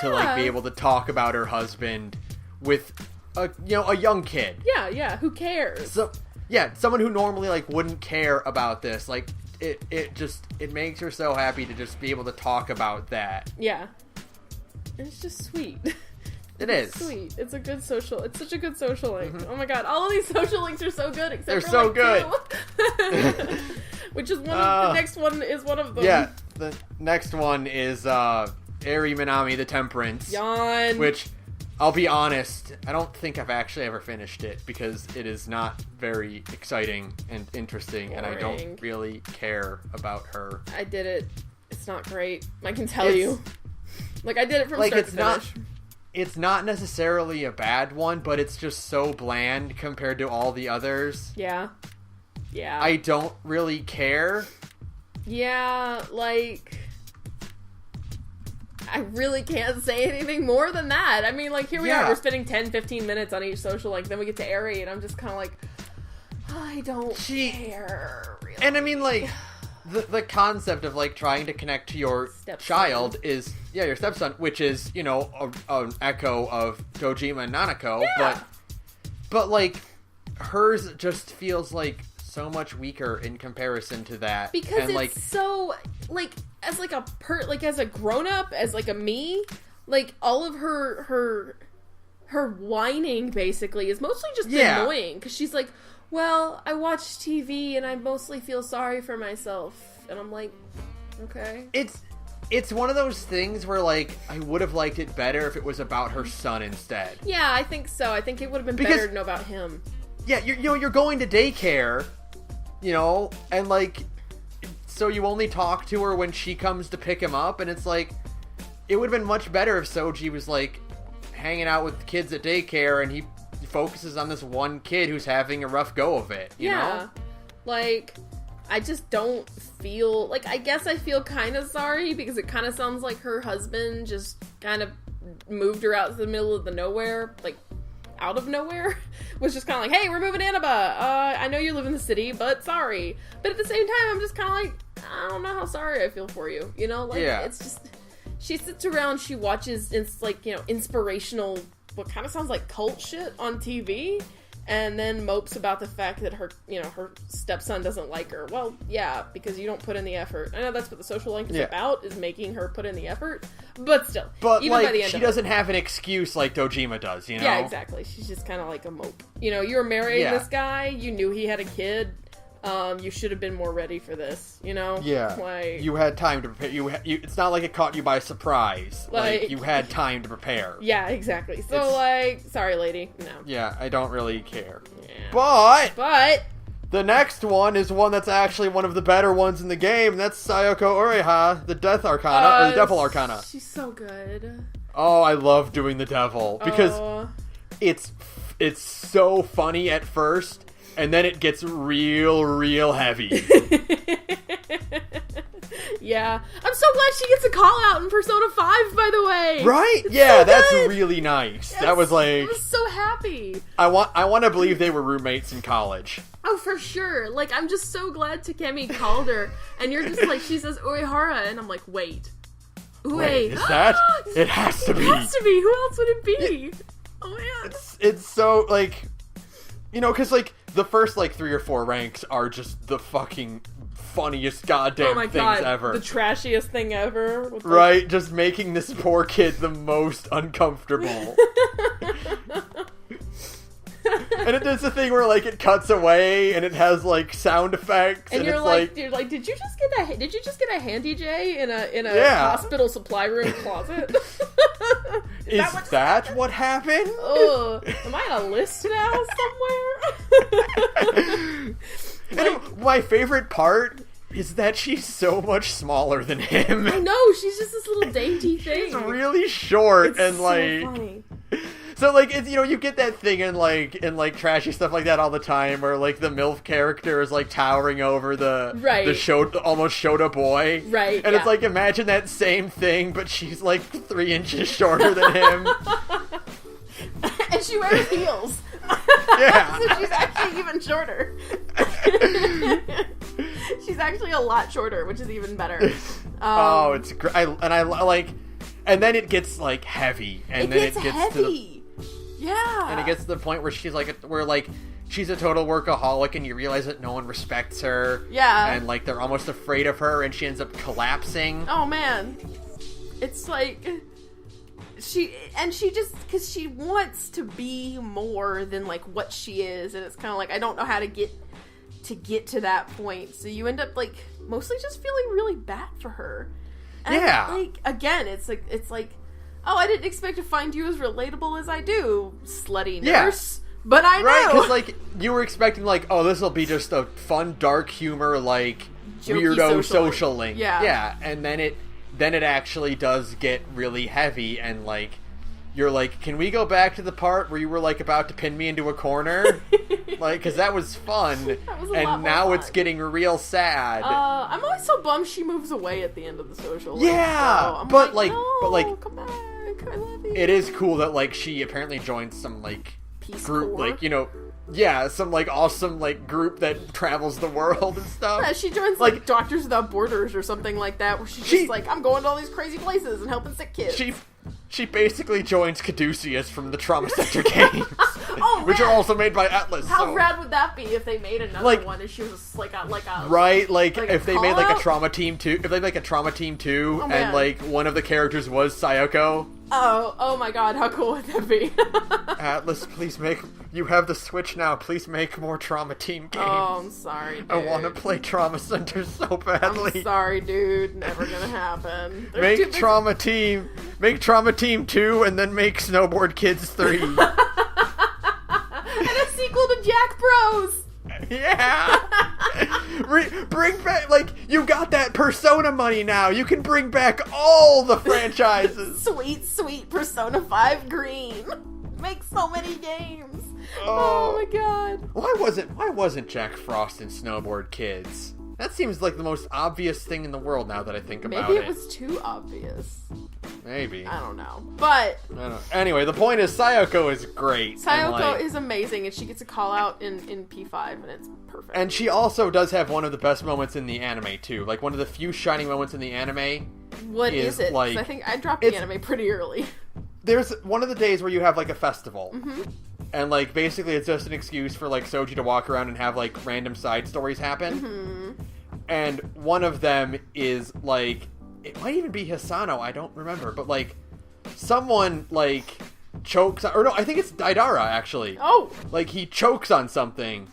to, like, be able to talk about her husband with a young kid. Yeah, who cares? So, yeah, someone who normally, like, wouldn't care about this, like, it makes her so happy to just be able to talk about that. Yeah. And it's just sweet. It is. Sweet. It's such a good social link. Oh my god, all of these social links are so good, except they're for, so like, good. Which is the next one is one of them. Yeah, the next one is, Eri Minami the Temperance. Yawn. Which, I'll be honest, I don't think I've actually ever finished it, because it is not very exciting and interesting, Boring. and I don't really care about her. I did it. It's not great. I can tell you. Like, I did it from start to finish. It's not necessarily a bad one, but it's just so bland compared to all the others. Yeah. I don't really care. Yeah, like, I really can't say anything more than that. I mean, like, here we are, we're spending 10-15 minutes on each social link, then we get to Eri, and I'm just kind of like, I don't care, really. And I mean, like, the concept of, like, trying to connect to your child is, your stepson, which is, an echo of Dojima and Nanako, but, like, hers just feels, like, so much weaker in comparison to that. Because and, it's like, so, like, as, like, as a grown-up, as, like, a me, like, all of her her whining, basically, is mostly just annoying. Because she's like, well, I watch TV and I mostly feel sorry for myself. And I'm like, okay. It's one of those things where, like, I would have liked it better if it was about her son instead. Yeah, I think so. I think it would have been better to know about him. Yeah, you're going to daycare, and, like, so you only talk to her when she comes to pick him up, and it's like, it would have been much better if Soji was, like, hanging out with kids at daycare, and he focuses on this one kid who's having a rough go of it, you know? Like, I just don't feel... Like, I guess I feel kind of sorry, because it kind of sounds like her husband just kind of moved her out to the middle of the nowhere, like, out of nowhere, was just kind of like, hey, we're moving to Annaba. I know you live in the city, but sorry. But at the same time, I'm just kind of like, I don't know how sorry I feel for you, Like, it's just... She sits around, she watches, inspirational, what kind of sounds like cult shit on TV, and then mopes about the fact that her stepson doesn't like her. Well, yeah, because you don't put in the effort. I know that's what the social link is about, is making her put in the effort, but still. But, even like, by the end she doesn't have an excuse like Dojima does, Yeah, exactly. She's just kind of like a mope. You were marrying this guy, you knew he had a kid, you should have been more ready for this, Yeah. Like, you had time to prepare. It's not like it caught you by surprise. Like, you had time to prepare. Yeah, exactly. So, sorry, lady. No. Yeah, I don't really care. Yeah. But... The next one is one that's actually one of the better ones in the game, and that's Sayoko Ureha, the Death Arcana, or the Devil Arcana. She's so good. Oh, I love doing the Devil, because it's so funny at first, and then it gets real heavy. Yeah. I'm so glad she gets a call out in Persona 5, by the way. Right? It's yeah, so that's good. really nice. Yes, that was like... I was so happy. I want to believe they were roommates in college. Oh, for sure. Like, I'm just so glad Takemi called her, and you're just like, she says Uehara, and I'm like, wait, is that? It has to be. It has to be. Who else would it be? Oh, man. It's so, like... because, like, the first, like, 3 or 4 ranks are just the fucking funniest goddamn things ever. The trashiest thing ever. Right? Just making this poor kid the most uncomfortable. And it's the thing where, like, it cuts away and it has, like, sound effects, and you're it's like, did you just get a handy J in a hospital supply room closet? Is that what happened? Ugh. Am I on a list now somewhere? And my favorite part is that she's so much smaller than him. I know, she's just this little dainty thing. She's really short, it's and so like funny. So, like, it's, you get that thing in trashy stuff like that all the time, where, like, the MILF character is, like, towering over the almost Shota boy. Right, And it's like, imagine that same thing, but she's, like, 3 inches shorter than him. And she wears heels. Yeah. So she's actually even shorter. She's actually a lot shorter, which is even better. It's great. And then it gets, like, heavy. And then it gets heavy. Yeah. And it gets to the point where she's she's a total workaholic, and you realize that no one respects her. Yeah. And, like, they're almost afraid of her, and she ends up collapsing. Oh, man. It's like... She just... Because she wants to be more than, like, what she is, and it's kind of like, I don't know how to get to that point. So you end up, like, mostly just feeling really bad for her. And, like, again, it's like, oh, I didn't expect to find you as relatable as I do, slutty nurse. Yeah. But I know. Right, because, like, you were expecting, like, oh, this will be just a fun, dark humor, like, jokey weirdo social link. Yeah. Yeah, and then it actually does get really heavy, and, like, you're like, can we go back to the part where you were, like, about to pin me into a corner? Like, because that was fun. That was and now it's getting real sad. I'm always so bummed she moves away at the end of the social. Yeah, so but no, come back. I love you. It is cool that, like, she apparently joins some, like, Peace group, Corps. like, some, like, awesome, like, group that travels the world and stuff. Yeah, she joins, like, Doctors Without Borders or something like that, where she's just like, I'm going to all these crazy places and helping sick kids. She basically joins Caduceus from the Trauma Center games. Which are also made by Atlas. How rad would that be if they made another one and she was just like a right, like if they made like out? a Trauma Team 2, if they made like a Trauma Team 2 and like one of the characters was Sayoko. Oh my god, how cool would that be? Atlas, please make... You have the Switch now. Please make more Trauma Team games. Oh, I'm sorry, dude. I want to play Trauma Center so badly. I'm sorry, dude. Never gonna happen. Make Trauma Team 2 and then make Snowboard Kids 3. And a sequel to Jack Bros. Yeah! Bring back, like, you got that Persona money now. You can bring back all the franchises. Sweet, sweet Persona 5 Green. Make so many games. Oh my god. Why wasn't Jack Frost in Snowboard Kids? That seems like the most obvious thing in the world now that I think about it. Maybe it was too obvious. Maybe. I don't know. But... Anyway, the point is Sayoko is great. Sayoko is amazing, and she gets a call out in P5, and it's perfect. And she also does have one of the best moments in the anime, too. Like, one of the few shining moments in the anime. What is it? Like, I think I dropped the anime pretty early. There's one of the days where you have, like, a festival. Mm-hmm. And, like, basically it's just an excuse for, like, Soji to walk around and have, like, random side stories happen. Mm-hmm. And one of them is, like, it might even be Hisano, I don't remember, but, like, someone, like, chokes, or no, I think it's Daidara, actually. Oh! Like, he chokes on something,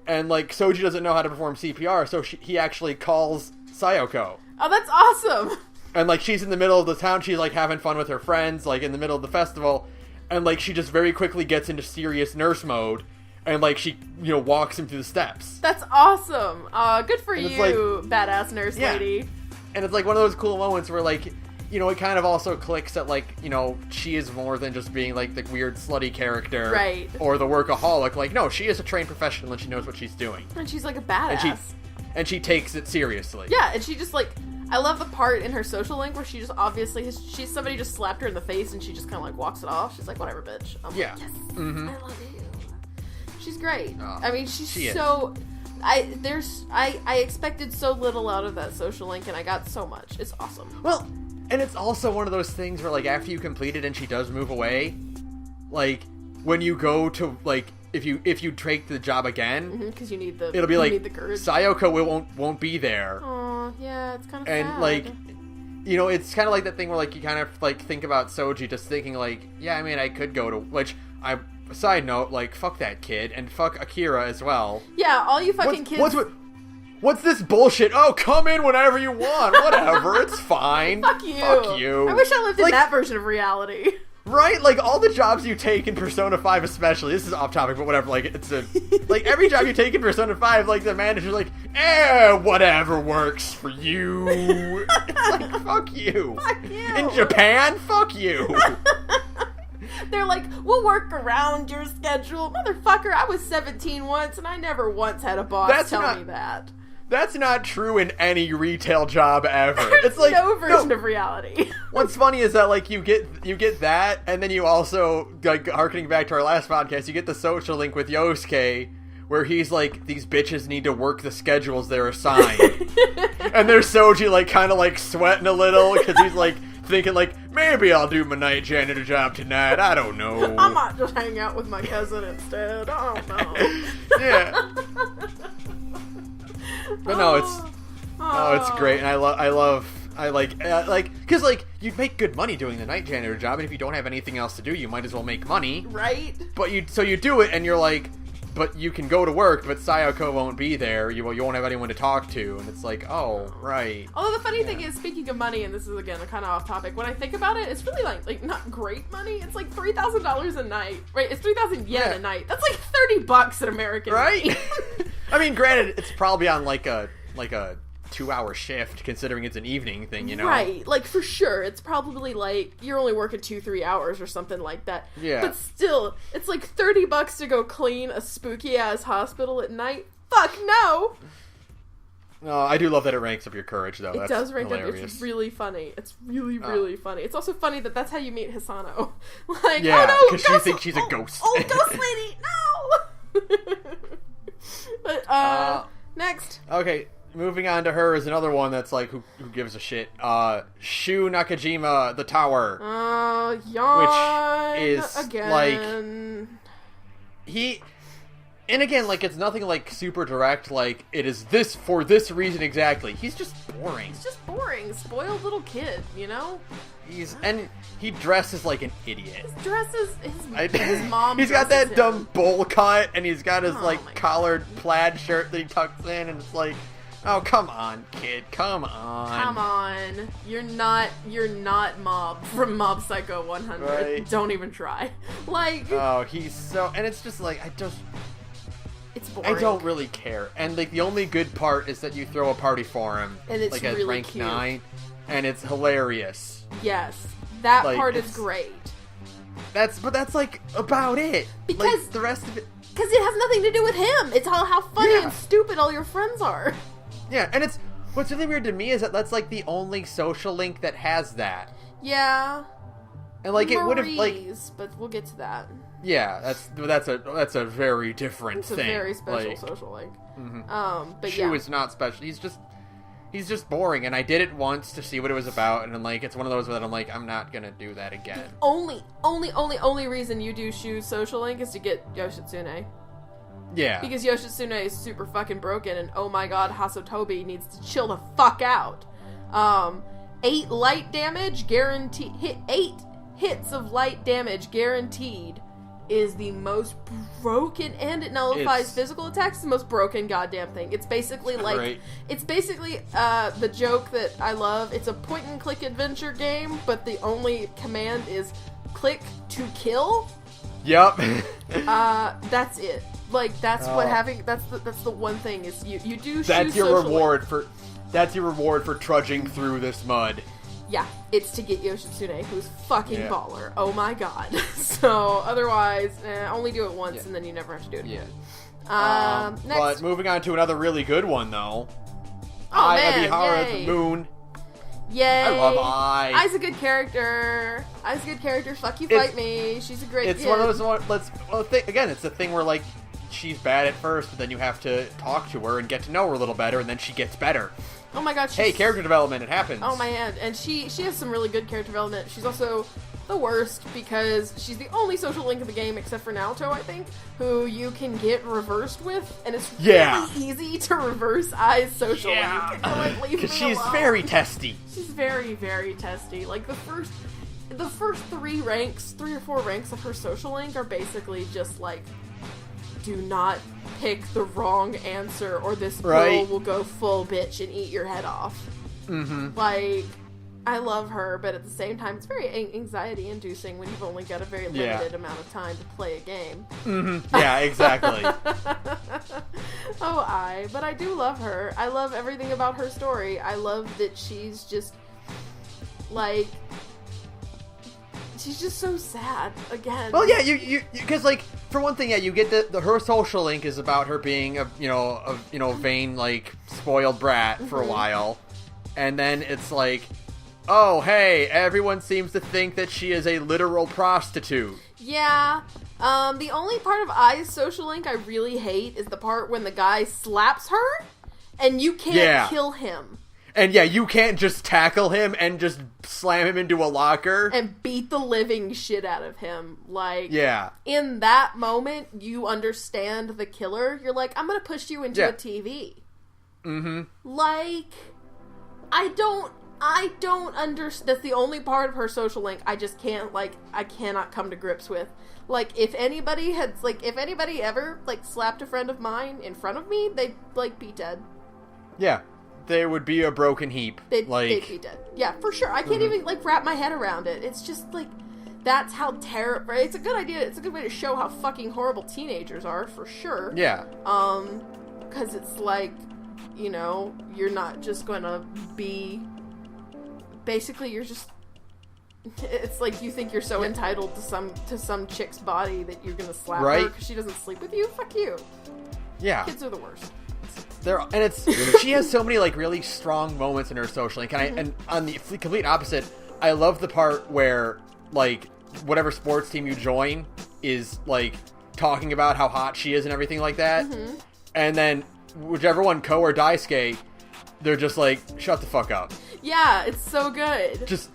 and, like, Soji doesn't know how to perform CPR, so he actually calls Sayoko. Oh, that's awesome! And, like, she's in the middle of the town, she's, like, having fun with her friends, like, in the middle of the festival, and, like, she just very quickly gets into serious nurse mode, and, like, she, you know, walks him through the steps. That's awesome! Good for you, like, badass nurse lady. And it's, like, one of those cool moments where, like, you know, it kind of also clicks that, like, you know, she is more than just being, like, the weird slutty character. Right. Or the workaholic. Like, no, she is a trained professional and she knows what she's doing. And she's, like, a badass. And she takes it seriously. Yeah, and she just, like... I love the part in her social link where she just obviously she's somebody just slapped her in the face and she just kind of like walks it off. She's like, whatever, bitch. I'm like, yes, I love you. She's great. I mean, she so. I expected so little out of that social link and I got so much. It's awesome. Well, and it's also one of those things where, like, after you complete it and she does move away, like, when you go to, like, if you take the job again, because you need the it'll be like need the courage. Sayoko won't be there. Oh yeah, it's kind of and sad. Like, you know, it's kind of like that thing where, like, you kind of like think about Soji just thinking like, yeah, I mean, I could go to side note, like, fuck that kid and fuck Akira as well. Yeah, all you fucking kids. What's this bullshit? Oh, come in whenever you want. Whatever, it's fine. Fuck you. Fuck you. I wish I lived in that version of reality. Right? Like, all the jobs you take in Persona 5 especially, this is off topic, but whatever, like, like, every job you take in Persona 5, like, the manager's like, whatever works for you. It's like, fuck you. Fuck you. In Japan, fuck you. They're like, we'll work around your schedule. Motherfucker, I was 17 once, and I never once had a boss tell me that. That's not true in any retail job ever. There's it's like no version of reality. What's funny is that, like, you get that, and then you also, like, harkening back to our last podcast, you get the social link with Yosuke, where he's like, these bitches need to work the schedules they're assigned. And there's Soji, like, kind of, like, sweating a little, because he's, like, thinking, like, maybe I'll do my night janitor job tonight, I don't know. I might just hang out with my cousin instead, I don't know. Yeah. But no, it's great, and I like, because, like, you'd make good money doing the night janitor job, and if you don't have anything else to do, you might as well make money. Right? But you do it, and you're like, but you can go to work, but Sayoko won't be there, you won't have anyone to talk to, and it's like, oh, right. Although the funny thing is, speaking of money, and this is, again, kind of off topic, when I think about it, it's really, like not great money, it's like $3,000 a night, right? It's 3,000 yen a night. That's like $30 in American right? money. I mean, granted, it's probably on, like a 2-hour shift, considering it's an evening thing, you know? Right, like, for sure, it's probably, like, you're only working 2-3 hours or something like that. Yeah. But still, it's like $30 to go clean a spooky-ass hospital at night? Fuck no! No, I do love that it ranks up your courage, though. It does rank up, hilarious. it's really funny. It's really funny. It's also funny that that's how you meet Hisano. Like, yeah, oh no, because you think she's a ghost. Oh, ghost lady, no! But, next. Okay, moving on to her is another one that's like, who gives a shit? Shu Nakajima, The Tower. Yawn which is again. like, And again, like, it's nothing, like, super direct, like, it is this for this reason exactly. He's just boring. He's just boring. Spoiled little kid, you know? And he dresses like an idiot. His dresses, his mom He's got that him. dumb bowl cut, and he's got his, Oh like, my collared God. plaid shirt that he tucks in, and it's like, oh, come on, kid, come on. Come on. You're not Mob from Mob Psycho 100. Right. Don't even try. Like, Oh, he's so... And it's just like, it's boring. I don't really care. And, like, the only good part is that you throw a party for him. And it's like, really at rank cute. 9, and it's hilarious. Yes. That Like, part is it's- great. But that's, like, about it. Because- like, the rest of it... Because it has nothing to do with him. It's how funny Yeah. and stupid all your friends are. Yeah, and it's... What's really weird to me is that that's, like, the only social link that has that. Yeah. And, like, it would have, like... Marie's, but we'll get to that. Yeah, that's a very different It's thing. a very special Like, social link. mhm. But Shu yeah. is not special. He's just boring, and I did it once to see what it was about, and I'm like, it's one of those that I'm like, I'm not gonna do that again. Only reason you do Shu's social link is to get Yoshitsune. Yeah. Because Yoshitsune is super fucking broken, and oh my god, Hasotobi needs to chill the fuck out. 8 light damage guaranteed. 8 hits of light damage guaranteed is the most broken, and it nullifies It's- physical attacks. It's the most broken goddamn thing. It's basically like Right. it's basically the joke that I love. It's a point and click adventure game, but the only command is click to kill. Yup. That's it. Like that's what Oh. having that's the one thing is you do That's Shu your social reward link. for. That's your reward for trudging through this mud. Yeah, it's to get Yoshitsune, who's fucking Yeah. baller. Oh my god. So otherwise, only do it once Yeah. and then you never have to do it Yeah. again. Next. But moving on to another really good one, though. Oh, Ai man, Abihara yay. the Moon. Yay! I love Ai. Ai's a good character. Ai's a good character. Fuck you, It's- fight me. She's a great It's kid. one of those again, it's a thing where, like, she's bad at first, but then you have to talk to her and get to know her a little better, and then she gets better. Oh my god, she's... Hey, character development, it happens. Oh my god, and she has some really good character development. She's also the worst because she's the only social link in the game, except for Naoto, I think, who you can get reversed with, and it's Yeah. really easy to reverse Ai's social Yeah. link. And, like, leave Because me she's alone. very testy. She's very, very testy. Like, the first 3 or 4 ranks of her social link are basically just, like, do not pick the wrong answer or this girl Right. will go full bitch and eat your head off. Mm-hmm. Like, I love her, but at the same time, it's very anxiety-inducing when you've only got a very Yeah. limited amount of time to play a game. Mm-hmm. Yeah, exactly. But I do love her. I love everything about her story. I love that she's just, like, she's just so sad, again. Well, yeah, you because, like, for one thing, yeah, you get her social link is about her being a vain, like, spoiled brat for a while, and then it's like, oh, hey, everyone seems to think that she is a literal prostitute. Yeah. The only part of Ai's social link I really hate is the part when the guy slaps her, and you can't kill him. And yeah, you can't just tackle him and just slam him into a locker. And beat the living shit out of him. Like, Yeah. in that moment, you understand the killer. You're like, I'm gonna push you into a TV. Mm-hmm. Like, I don't understand. That's the only part of her social link I just can't, like, I cannot come to grips with. Like, if anybody ever, like, slapped a friend of mine in front of me, they'd, like, be dead. Yeah. There would be a broken heap. They'd be dead. Yeah, for sure. I can't even, like, wrap my head around it. It's just, like, that's how terrible. It's a good idea. It's a good way to show how fucking horrible teenagers are, for sure. Yeah. Because it's like, you know, you're not just gonna be... Basically, you're just... It's like you think you're so entitled to some chick's body that you're gonna slap her because she doesn't sleep with you? Fuck you. Yeah. Kids are the worst. She has so many, like, really strong moments in her social link. And on the complete opposite, I love the part where, like, whatever sports team you join is, like, talking about how hot she is and everything like that. And then whichever one, Ko or Daisuke, they're just like, shut the fuck up. Yeah, it's so good. Just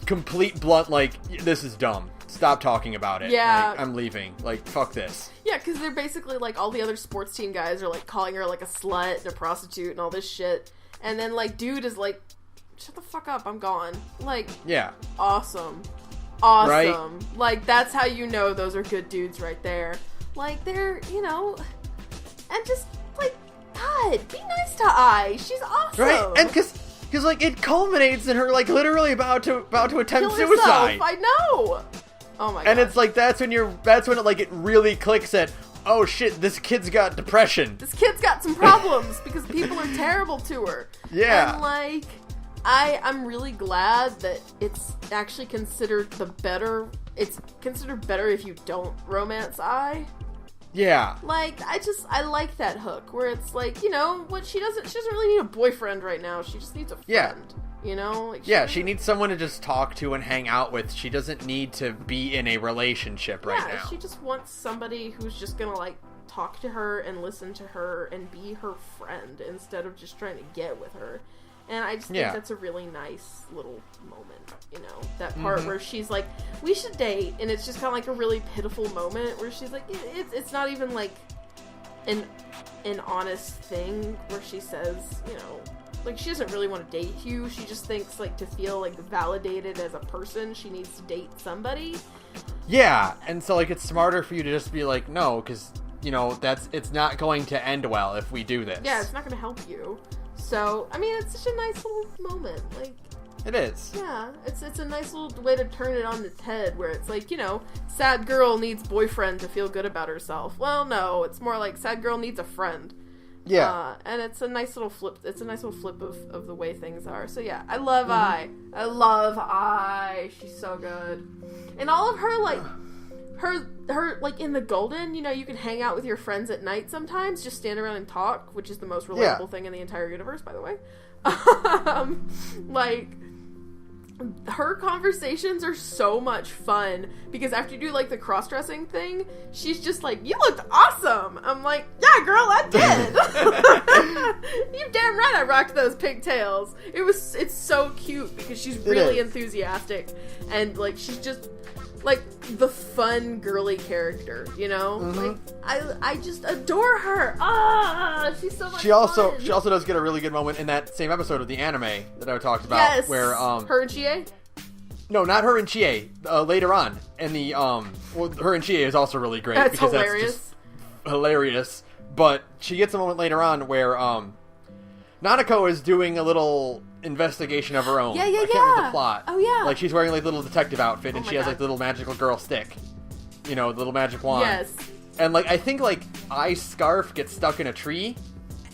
complete blunt, like, this is dumb. stop talking about it. Yeah. Like, I'm leaving. Like, fuck this. Yeah, because they're basically, like, all the other sports team guys are, like, calling her, like, a slut and a prostitute and all this shit. And then, like, dude is like, shut the fuck up, I'm gone. Like, yeah. Awesome. Right? Like, that's how you know those are good dudes right there. Like, they're, you know, and just, like, God, be nice to Ai. She's awesome. Right? And because like, it culminates in her, like, literally about to attempt Kill suicide. herself. I know. Oh my God. And it's like, that's when it, like, it really clicks at, oh shit, this kid's got depression. This kid's got some problems because people are terrible to her. Yeah. And, like, I'm really glad that it's actually considered it's considered better if you don't romance Ai. Yeah. Like, I like that hook where it's like, you know, what she doesn't really need a boyfriend right now. She just needs a friend. Yeah. You know? Like, she needs someone to just talk to and hang out with. She doesn't need to be in a relationship right now. Yeah, she just wants somebody who's just gonna, like, talk to her and listen to her and be her friend instead of just trying to get with her. And I just think that's a really nice little moment, you know? That part where she's like, we should date, and it's just kind of like a really pitiful moment where she's like, it's not even like an honest thing where she says, you know, like, she doesn't really want to date Hugh. She just thinks, like, to feel, like, validated as a person, she needs to date somebody. Yeah, and so, like, it's smarter for you to just be like, no, because, you know, it's not going to end well if we do this. Yeah, it's not going to help you. So, I mean, it's such a nice little moment. Like, it is. Yeah, it's a nice little way to turn it on its head, where it's like, you know, sad girl needs boyfriend to feel good about herself. Well, no, it's more like sad girl needs a friend. Yeah. And it's a nice little flip. It's a nice little flip of the way things are. So yeah, I love Ai. I love Ai. She's so good. And all of her, like, her like, in the Golden, you know, you can hang out with your friends at night sometimes, just stand around and talk, which is the most relatable thing in the entire universe, by the way. Like, her conversations are so much fun, because after you do, like, the cross-dressing thing, she's just like, you looked awesome! I'm like, yeah, girl, I did! You damn right I rocked those pigtails! It's so cute, because she's really enthusiastic, and, like, she's just, like, the fun, girly character, you know? Like, I just adore her! Ah! She's so much fun! She also does get a really good moment in that same episode of the anime that I talked about, where, her and Chie? No, not her and Chie. Later on, and the her and Chie is also really great. That's because hilarious. That's just hilarious. But she gets a moment later on where Nanako is doing a little investigation of her own. Yeah. I can't remember the plot. Oh yeah. Like, she's wearing, like, little detective outfit, and she has, like, the little magical girl stick. You know, the little magic wand. Yes. And, like, I think, like, Ai's scarf gets stuck in a tree.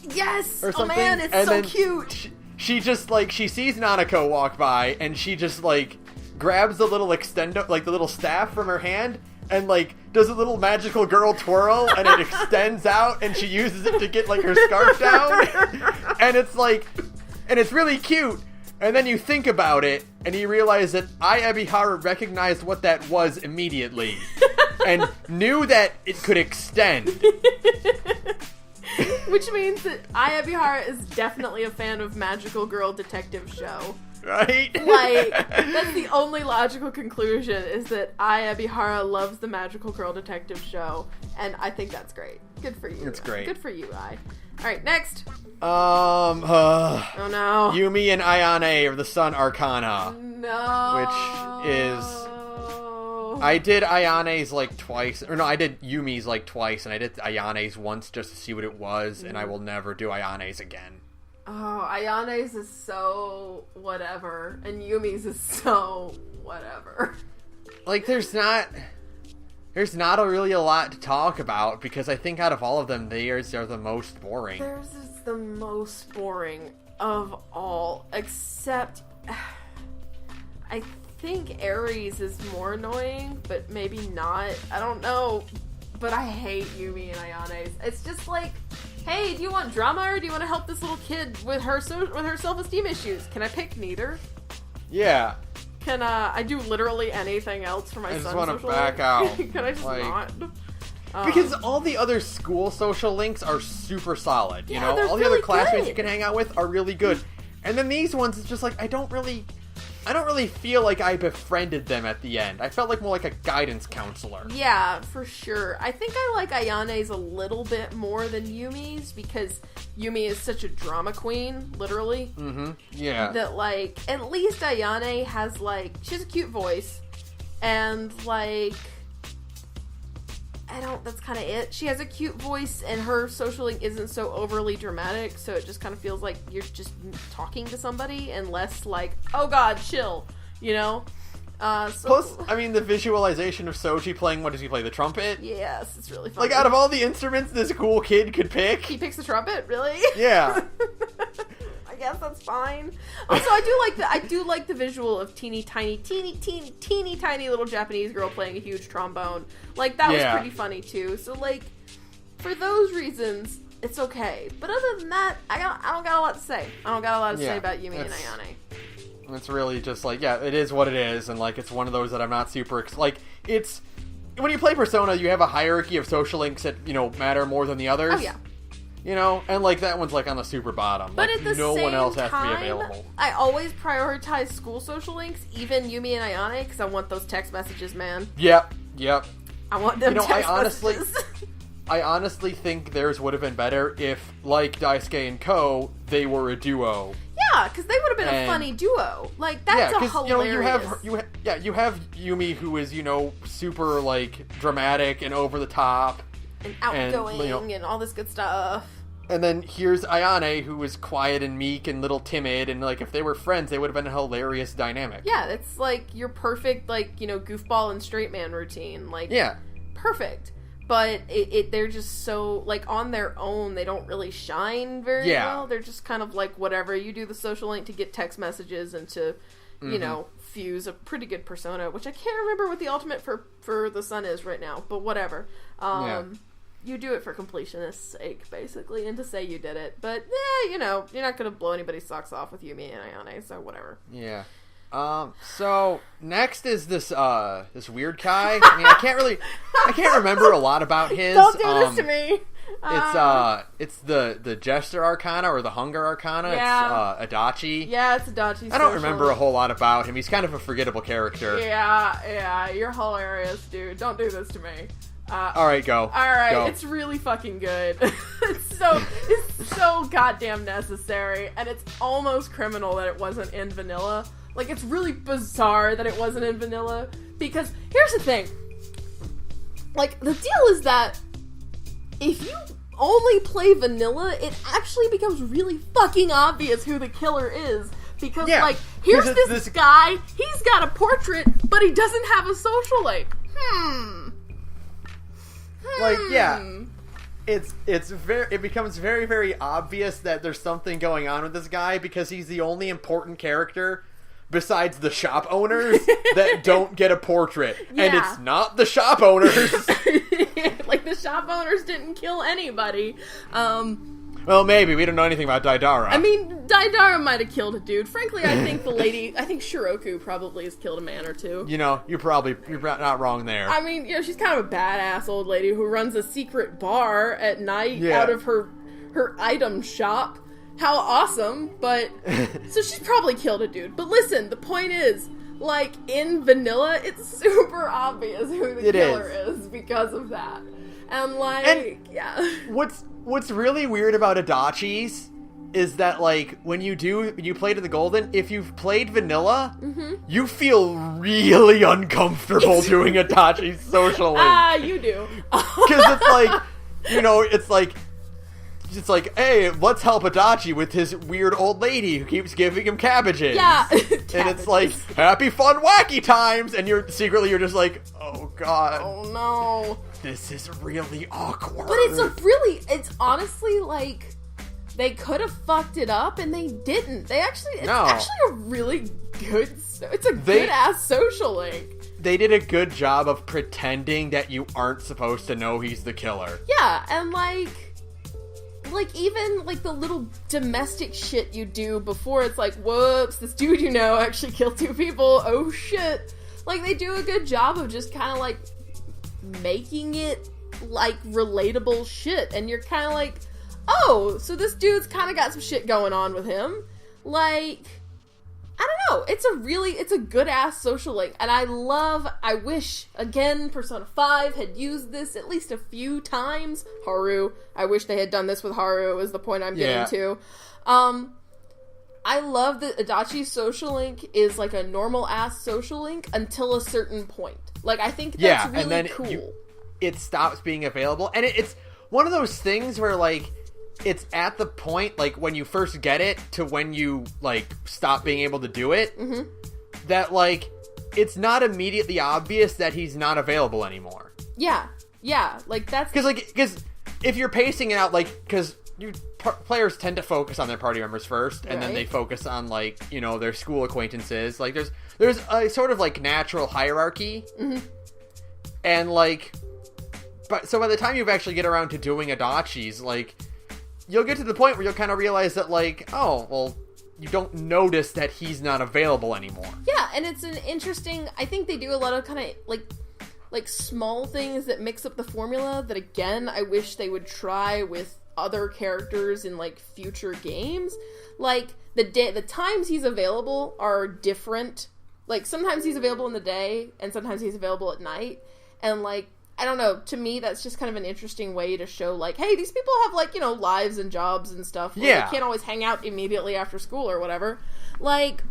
Yes. Or something. Oh man, it's and so then cute. She just, like, she sees Nanako walk by, and she just, like, grabs the little extendo, like, the little staff from her hand, and, like, does a little magical girl twirl, and it extends out, and she uses it to get, like, her scarf down. And it's like, and it's really cute. And then you think about it, and you realize that Ai Ebihara recognized what that was immediately, and knew that it could extend. Which means that Ai Ebihara is definitely a fan of Magical Girl Detective Show. Right? Like, that's the only logical conclusion, is that Ai Ebihara loves the Magical Girl Detective Show, and I think that's great. Good for you. It's great. Good for you, Ai. Alright, next. Oh no. Yumi and Ayane of the Sun Arcana. No. Which is... I did Ayane's, like, twice. Or no, I did Yumi's, like, twice, and I did Ayane's once just to see what it was, and I will never do Ayane's again. Oh, Ayane's is so whatever, and Yumi's is so whatever. Like, there's not really a lot to talk about, because I think out of all of them, theirs are the most boring. Theirs is the most boring of all, except I think Aries is more annoying, but maybe not. I don't know, but I hate Yumi and Ayane's. It's just like, hey, do you want drama, or do you want to help this little kid with her self-esteem issues? Can I pick neither? Yeah. Can I do literally anything else for my son's social link? I just want to back out. Can I just not? Because all the other school social links are super solid, you know? They're All the really other classmates good. you can hang out with are really good. And then these ones, it's just like, I don't really I don't really feel like I befriended them at the end. I felt like more like a guidance counselor. Yeah, for sure. I think I like Ayane's a little bit more than Yumi's because Yumi is such a drama queen, literally. Mm-hmm. Yeah. That, like, at least Ayane has, like, she has a cute voice. And, like, that's kind of it. She has a cute voice, and her social link isn't so overly dramatic, so it just kind of feels like you're just talking to somebody, and less like, oh god, chill, you know? Plus, I mean, the visualization of Soji playing, what does he play, the trumpet? Yes, it's really fun. Like, out of all the instruments this cool kid could pick... He picks the trumpet? Really? Yeah. I guess that's fine. Also, I do like the visual of teeny tiny little Japanese girl playing a huge trombone. Like, that was pretty funny too. So, like, for those reasons, it's okay. But other than that, I don't got a lot to say. I don't got a lot to say about Yumi and Ayane. It's really just like, yeah, it is what it is, and like, it's one of those that I'm not super like. It's when you play Persona, you have a hierarchy of social links that matter more than the others. Oh yeah. And, like, that one's, like, on the super bottom. But like, at the no same one else has time, to be available. I always prioritize school social links, even Yumi and Ayane, because I want those text messages, man. Yep. I want them text messages. I honestly think theirs would have been better if, like Daisuke and Ko, they were a duo. Yeah, because they would have been a funny duo. Like, that's a hilarious... you have Yumi, who is, super, like, dramatic and over the top. And outgoing and all this good stuff. And then here's Ayane, who is quiet and meek and little timid, and, like, if they were friends, they would have been a hilarious dynamic. Yeah, it's, like, your perfect, like, goofball and straight man routine. Like, yeah. Perfect. But they're just so, like, on their own, they don't really shine very well. They're just kind of like, whatever, you do the social link to get text messages and to, fuse a pretty good persona, which I can't remember what the ultimate for the sun is right now, but whatever. You do it for completionist's sake, basically, and to say you did it. But, you're not going to blow anybody's socks off with Yumi and Ayane, so whatever. Yeah. So, next is this weird guy. I mean, I can't remember a lot about his. Don't do this to me! It's the Jester Arcana, or the Hunger Arcana. Yeah. It's, Adachi. Yeah, it's Adachi. I don't remember a whole lot about him. He's kind of a forgettable character. Yeah, you're hilarious, dude. Don't do this to me. Alright, go. Alright, go. It's really fucking good. It's so goddamn necessary, and it's almost criminal that it wasn't in vanilla. Like, it's really bizarre that it wasn't in vanilla, because here's the thing. Like, the deal is that if you only play vanilla, it actually becomes really fucking obvious who the killer is. Because, here's this guy, he's got a portrait, but he doesn't have a social link. Like, it becomes very, very obvious that there's something going on with this guy because he's the only important character besides the shop owners that don't get a portrait. Yeah. And it's not the shop owners. Like, the shop owners didn't kill anybody. Well, maybe. We don't know anything about Daidara. I mean, Daidara might have killed a dude. Frankly, I think Shiroku probably has killed a man or two. You're not wrong there. I mean, she's kind of a badass old lady who runs a secret bar at night out of her item shop. How awesome, but... So she's probably killed a dude. But listen, the point is, like, in vanilla, it's super obvious who the killer is because of that. And, What's really weird about Adachi's is that, like, when you play to the Golden, if you've played vanilla, you feel really uncomfortable doing Adachi's social link. You do. Because it's like, hey, let's help Adachi with his weird old lady who keeps giving him cabbages. Yeah. And it's like, happy, fun, wacky times! And you're just like, oh god. Oh no. This is really awkward. But it's honestly, like, they could have fucked it up and they didn't. It's actually a really good, it's a good-ass social link. They did a good job of pretending that you aren't supposed to know he's the killer. Yeah, and like even, like, the little domestic shit you do before it's like, whoops, this dude actually killed 2 people, oh shit. Like, they do a good job of just kind of, like, making it, like, relatable shit, and you're kind of like, oh, so this dude's kind of got some shit going on with him. Like, I don't know. It's a good ass social link, and I wish again Persona 5 had used this at least a few times. Haru, I wish they had done this with Haru. Is the point I'm getting to. I love that Adachi's social link is like a normal ass social link until a certain point. Like, I think that's really and then cool. It stops being available, and it's one of those things where like it's at the point like when you first get it to when you like stop being able to do it, that like it's not immediately obvious that he's not available anymore. Yeah, like that's because if you're pacing it out, like because players tend to focus on their party members first, and then they focus on like their school acquaintances. Like there's a sort of like natural hierarchy, and like, but so by the time you actually get around to doing Adachi's, like you'll get to the point where you'll kind of realize that like, oh well, you don't notice that he's not available anymore. Yeah, and it's an interesting. I think they do a lot of kind of like small things that mix up the formula. That again, I wish they would try with other characters in like future games. Like the times he's available are different. Like sometimes he's available in the day and sometimes he's available at night, and like I don't know, to me that's just kind of an interesting way to show like, hey, these people have like lives and jobs and stuff where they can't always hang out immediately after school or whatever. Like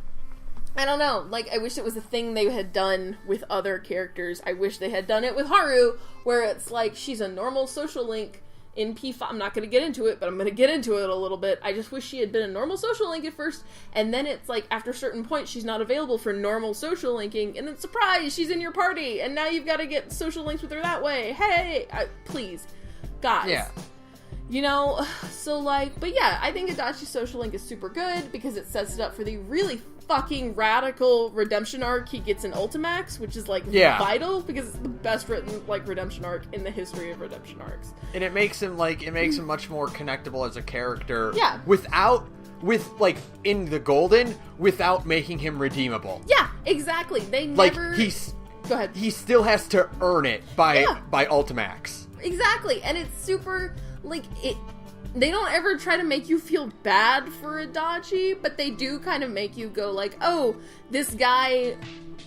I don't know, like I wish it was a thing they had done with other characters. I wish they had done it with Haru, where it's like she's a normal social link in P5. I'm not going to get into it, but I'm going to get into it a little bit. I just wish she had been a normal social link at first, and then it's like, after a certain point, she's not available for normal social linking, and then surprise, she's in your party, and now you've got to get social links with her that way. Hey! Please. Guys. Yeah. So like, but yeah, I think Adachi's social link is super good, because it sets it up for the really fucking radical redemption arc he gets in Ultimax, which is like vital because it's the best written like redemption arc in the history of redemption arcs. And it makes him much more connectable as a character. Yeah. In the Golden, without making him redeemable. Yeah, exactly. They never Go ahead. He still has to earn it by Ultimax. Exactly. And it's super like they don't ever try to make you feel bad for Adachi, but they do kind of make you go like, oh, this guy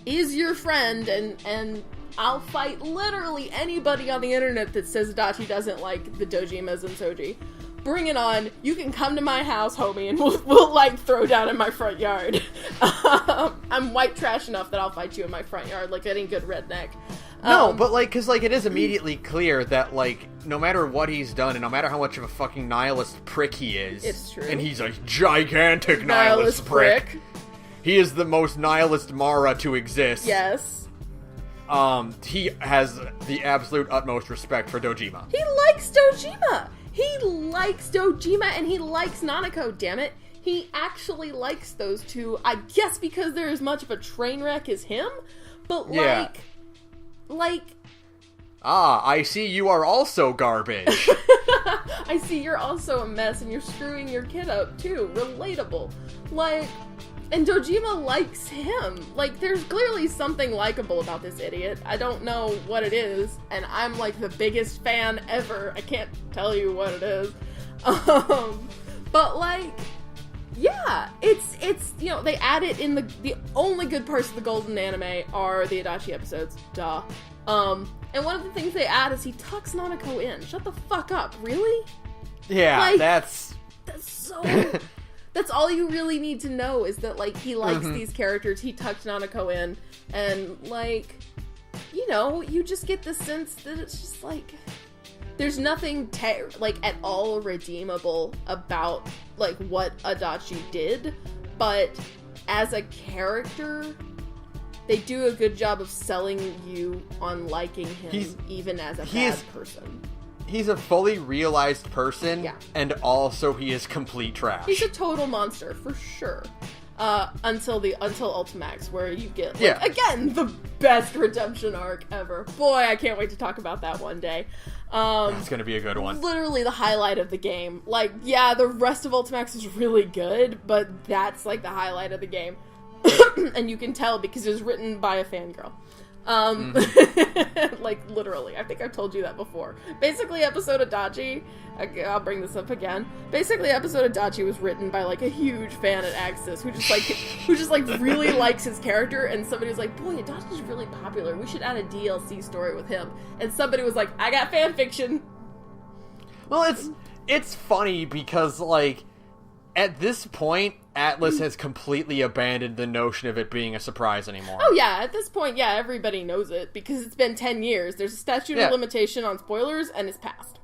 is your friend, and I'll fight literally anybody on the internet that says Adachi doesn't like the Dojimas and Soji. Bring it on. You can come to my house, homie, and we'll like throw down in my front yard. I'm white trash enough that I'll fight you in my front yard like any good redneck. No, but like, cause like it is immediately clear that like no matter what he's done and no matter how much of a fucking nihilist prick he is, it's true. And he's a gigantic nihilist prick. He is the most nihilist Mara to exist. Yes. He has the absolute utmost respect for Dojima. He likes Dojima. He likes Dojima and he likes Nanako, damn it. He actually likes those two, I guess because they're as much of a train wreck as him, but like... I see you are also garbage. I see you're also a mess and you're screwing your kid up too. Relatable. Like, and Dojima likes him. Like, there's clearly something likable about this idiot. I don't know what it is, and I'm like the biggest fan ever. I can't tell you what it is. But like, yeah, it's they add it in the only good parts of the Golden anime are the Adachi episodes. Duh. And one of the things they add is he tucks Nanako in. Shut the fuck up. Really? Yeah, like, that's so... That's all you really need to know is that, like, he likes these characters, he tucked Nanako in, and, like, you just get the sense that it's just, like, there's nothing, at all redeemable about, like, what Adachi did, but as a character, they do a good job of selling you on liking him, even as a bad person. He's a fully realized person, and also he is complete trash. He's a total monster, for sure. Until Ultimax, where you get, like, again, the best redemption arc ever. Boy, I can't wait to talk about that one day. It's gonna be a good one. Literally the highlight of the game. Like, yeah, the rest of Ultimax is really good, but that's, like, the highlight of the game. And you can tell because it was written by a fangirl. Like, literally. I think I've told you that before. Basically, episode Adachi, I'll bring this up again. Basically, episode Adachi was written by, like, a huge fan at Axis who just really likes his character, and somebody was like, boy, Adachi's really popular. We should add a DLC story with him. And somebody was like, I got fan fiction. Well, it's funny because, like, at this point, Atlas has completely abandoned the notion of it being a surprise anymore. Oh, yeah. At this point, yeah, everybody knows it because it's been 10 years. There's a statute of limitation on spoilers, and it's passed.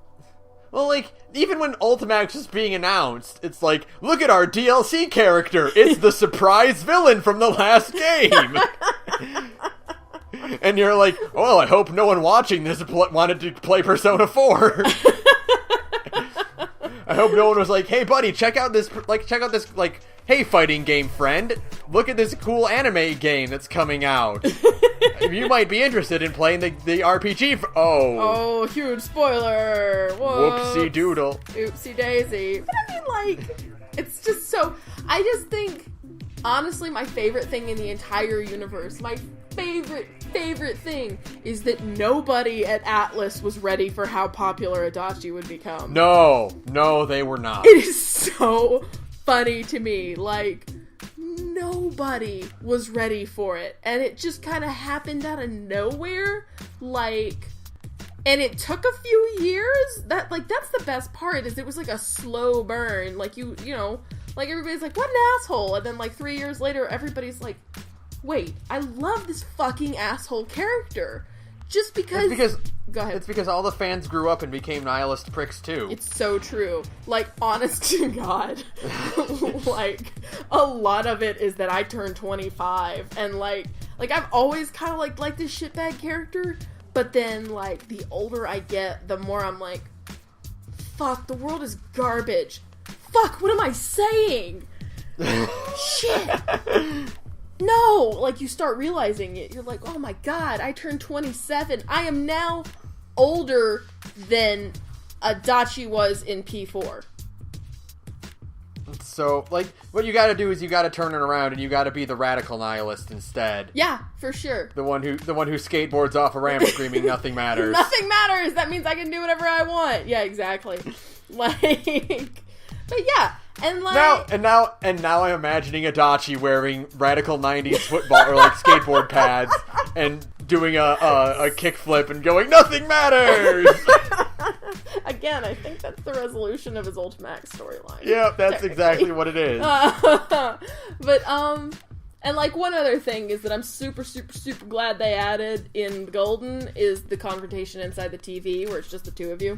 Well, like, even when Ultimax was being announced, it's like, look at our DLC character! It's the surprise villain from the last game! And you're like, well, I hope no one watching this wanted to play Persona 4. I hope no one was like, hey buddy, check out this, hey fighting game friend, look at this cool anime game that's coming out. You might be interested in playing the RPG Oh, huge spoiler. Whoops. Whoopsie doodle. Oopsie daisy. But I mean, like, it's just so, I just think, honestly, my favorite thing in the entire universe, my favorite thing is that nobody at Atlas was ready for how popular Adachi would become. No, they were not. It is so funny to me. Like, nobody was ready for it. And it just kind of happened out of nowhere. Like, and it took a few years. That's the best part, is it was like a slow burn. Like, you know, like everybody's like, what an asshole. And then like 3 years later, everybody's like, wait, I love this fucking asshole character. Just because... Go ahead. It's because all the fans grew up and became nihilist pricks, too. It's so true. Like, honest to God. Like, a lot of it is that I turned 25. And, like I've always kind of, liked this shitbag character. But then, like, the older I get, the more I'm like, fuck, the world is garbage. Fuck, what am I saying? Shit. No! Like, you start realizing it. You're like, oh my god, I turned 27. I am now older than Adachi was in P4. So, like, what you gotta do is you gotta turn it around and you gotta be the radical nihilist instead. Yeah, for sure. The one who skateboards off a ramp screaming nothing matters. Nothing matters! That means I can do whatever I want. Yeah, exactly. Like, but yeah. And like now I'm imagining Adachi wearing radical 90s football or like skateboard pads and doing a kickflip and going, nothing matters. Again, I think that's the resolution of his Ultimax storyline. Yeah, that's exactly what it is. But and like one other thing is that I'm super glad they added in Golden is the confrontation inside the TV where it's just the two of you.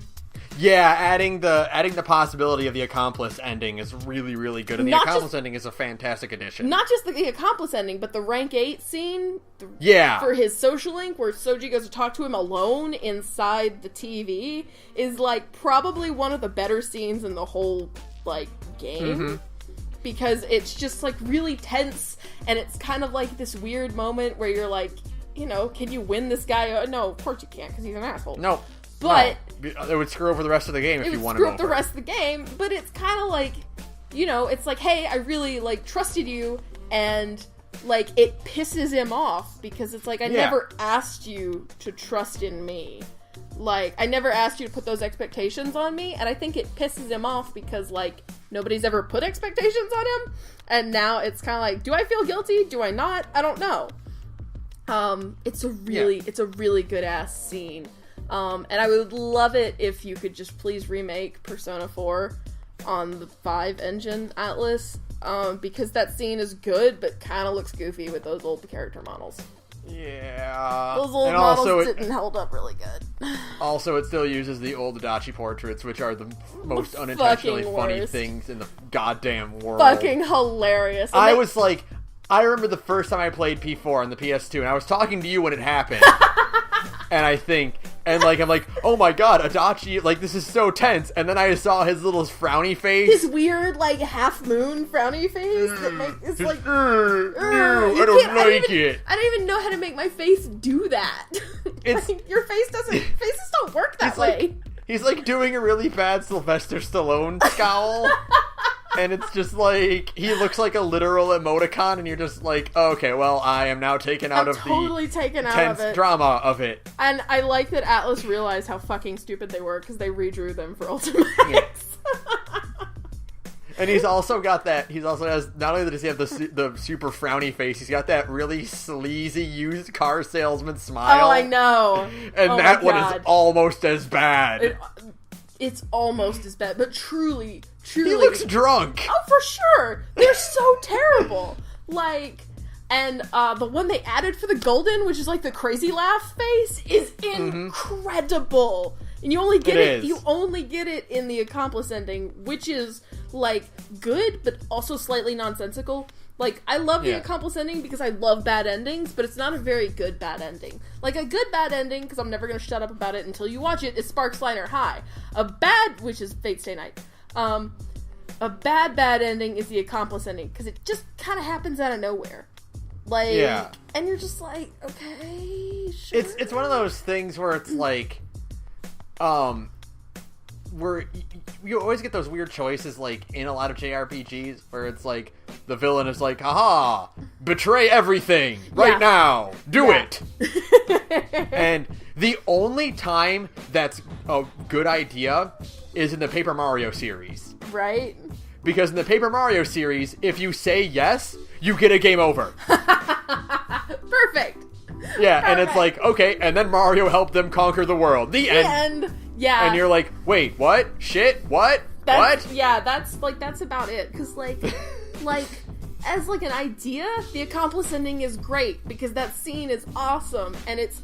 Yeah, adding the possibility of the accomplice ending is really, really good, and the accomplice ending is a fantastic addition. Not just the accomplice ending, but the rank 8 scene. For his social link, where Soji goes to talk to him alone inside the TV, is like probably one of the better scenes in the whole like game. Mm-hmm. Because it's just like really tense, and it's kind of like this weird moment where you're like, you know, can you win this guy? No, of course you can't, because he's an asshole. No. But it would screw over the rest of the game if you won him over. It would screw up the rest of the game, but it's kind of like, you know, it's like, hey, I really, like, trusted you, and, like, it pisses him off, because it's like, I never asked you to trust in me. Like, I never asked you to put those expectations on me, and I think it pisses him off because, like, nobody's ever put expectations on him, and now it's kind of like, do I feel guilty? Do I not? I don't know. It's a really good-ass scene. And I would love it if you could just please remake Persona 4 on the 5 engine Atlas, because that scene is good, but kind of looks goofy with those old character models. Yeah. Those old models didn't hold up really good. Also, it still uses the old Adachi portraits, which are the most unintentionally funny things in the goddamn world. Fucking hilarious. I remember the first time I played P4 on the PS2, and I was talking to you when it happened. And I'm like, oh my god, Adachi, like, this is so tense. And then I saw his little frowny face. His weird, like, half-moon frowny face it's like, I don't like it. I don't even know how to make my face do that. Like, your faces don't work that way. He's like doing a really bad Sylvester Stallone scowl. And it's just like, he looks like a literal emoticon, and you're just like, oh, okay, well, I am now taken out of totally the taken out tense of it. drama of it. And I like that Atlas realized how fucking stupid they were because they redrew them for Ultimate Yeah. X. And he's also got that, has, not only does he have the super frowny face, he's got that really sleazy used car salesman smile. Oh, I know. And oh that one is almost as bad. It's almost as bad, but truly. He looks drunk. Oh, for sure. They're so terrible. Like, and the one they added for the Golden, which is like the crazy laugh face, is incredible. And you only get it. You only get it in the accomplice ending, which is like good, but also slightly nonsensical. Like, I love the accomplice ending because I love bad endings, but it's not a very good bad ending. Like, a good bad ending, because I'm never going to shut up about it until you watch it, is Sparks Liner High. Which is Fate Stay Night. A bad ending is the accomplice ending, because it just kind of happens out of nowhere. Like, and you're just like, okay, sure. It's one of those things where it's like, where you always get those weird choices, like, in a lot of JRPGs, where it's like, the villain is like, haha, betray everything right now, do it. And the only time that's a good idea is in the Paper Mario series. Right? Because in the Paper Mario series, if you say yes, you get a game over. Perfect. Yeah, and it's like, okay, and then Mario helped them conquer the world. The end. Yeah. And you're like, wait, what? Shit? What? What? Yeah, that's about it. Because, like, as, like, an idea, the accomplice ending is great. Because that scene is awesome. And it's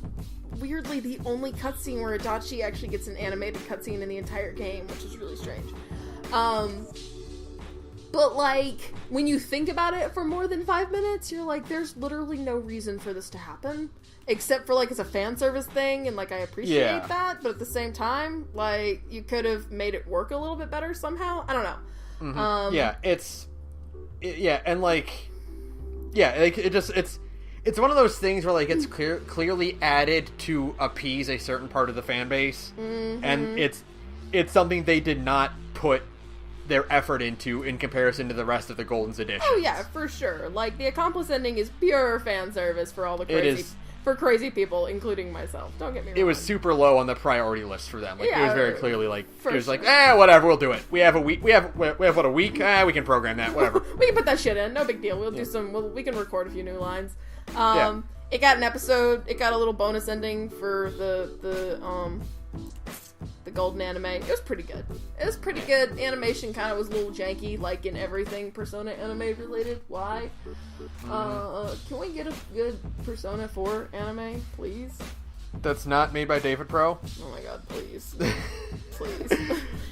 weirdly the only cutscene where Adachi actually gets an animated cutscene in the entire game, which is really strange. But, like, when you think about it for more than 5 minutes, you're like, there's literally no reason for this to happen. Except for, like, it's a fan service thing, and, like, I appreciate that. But at the same time, like, you could have made it work a little bit better somehow. I don't know. Mm-hmm. It's one of those things where, like, it's clearly added to appease a certain part of the fan base. Mm-hmm. And it's something they did not put their effort into in comparison to the rest of the Golden's edition. Oh yeah, for sure. Like, the accomplice ending is pure fan service for all the crazy people, including myself. Don't get me wrong. It was super low on the priority list for them. Like, it was very clearly like, like, whatever, we'll do it. We have a week. We have what, a week? We can program that. Whatever. We can put that shit in. No big deal. We'll do we can record a few new lines. It got an episode. It got a little bonus ending for the Golden anime. It was pretty good. Animation kind of was a little janky, like in everything Persona anime related. Why? Can we get a good Persona 4 anime, please? That's not made by David Pro? Oh my god, please. Please.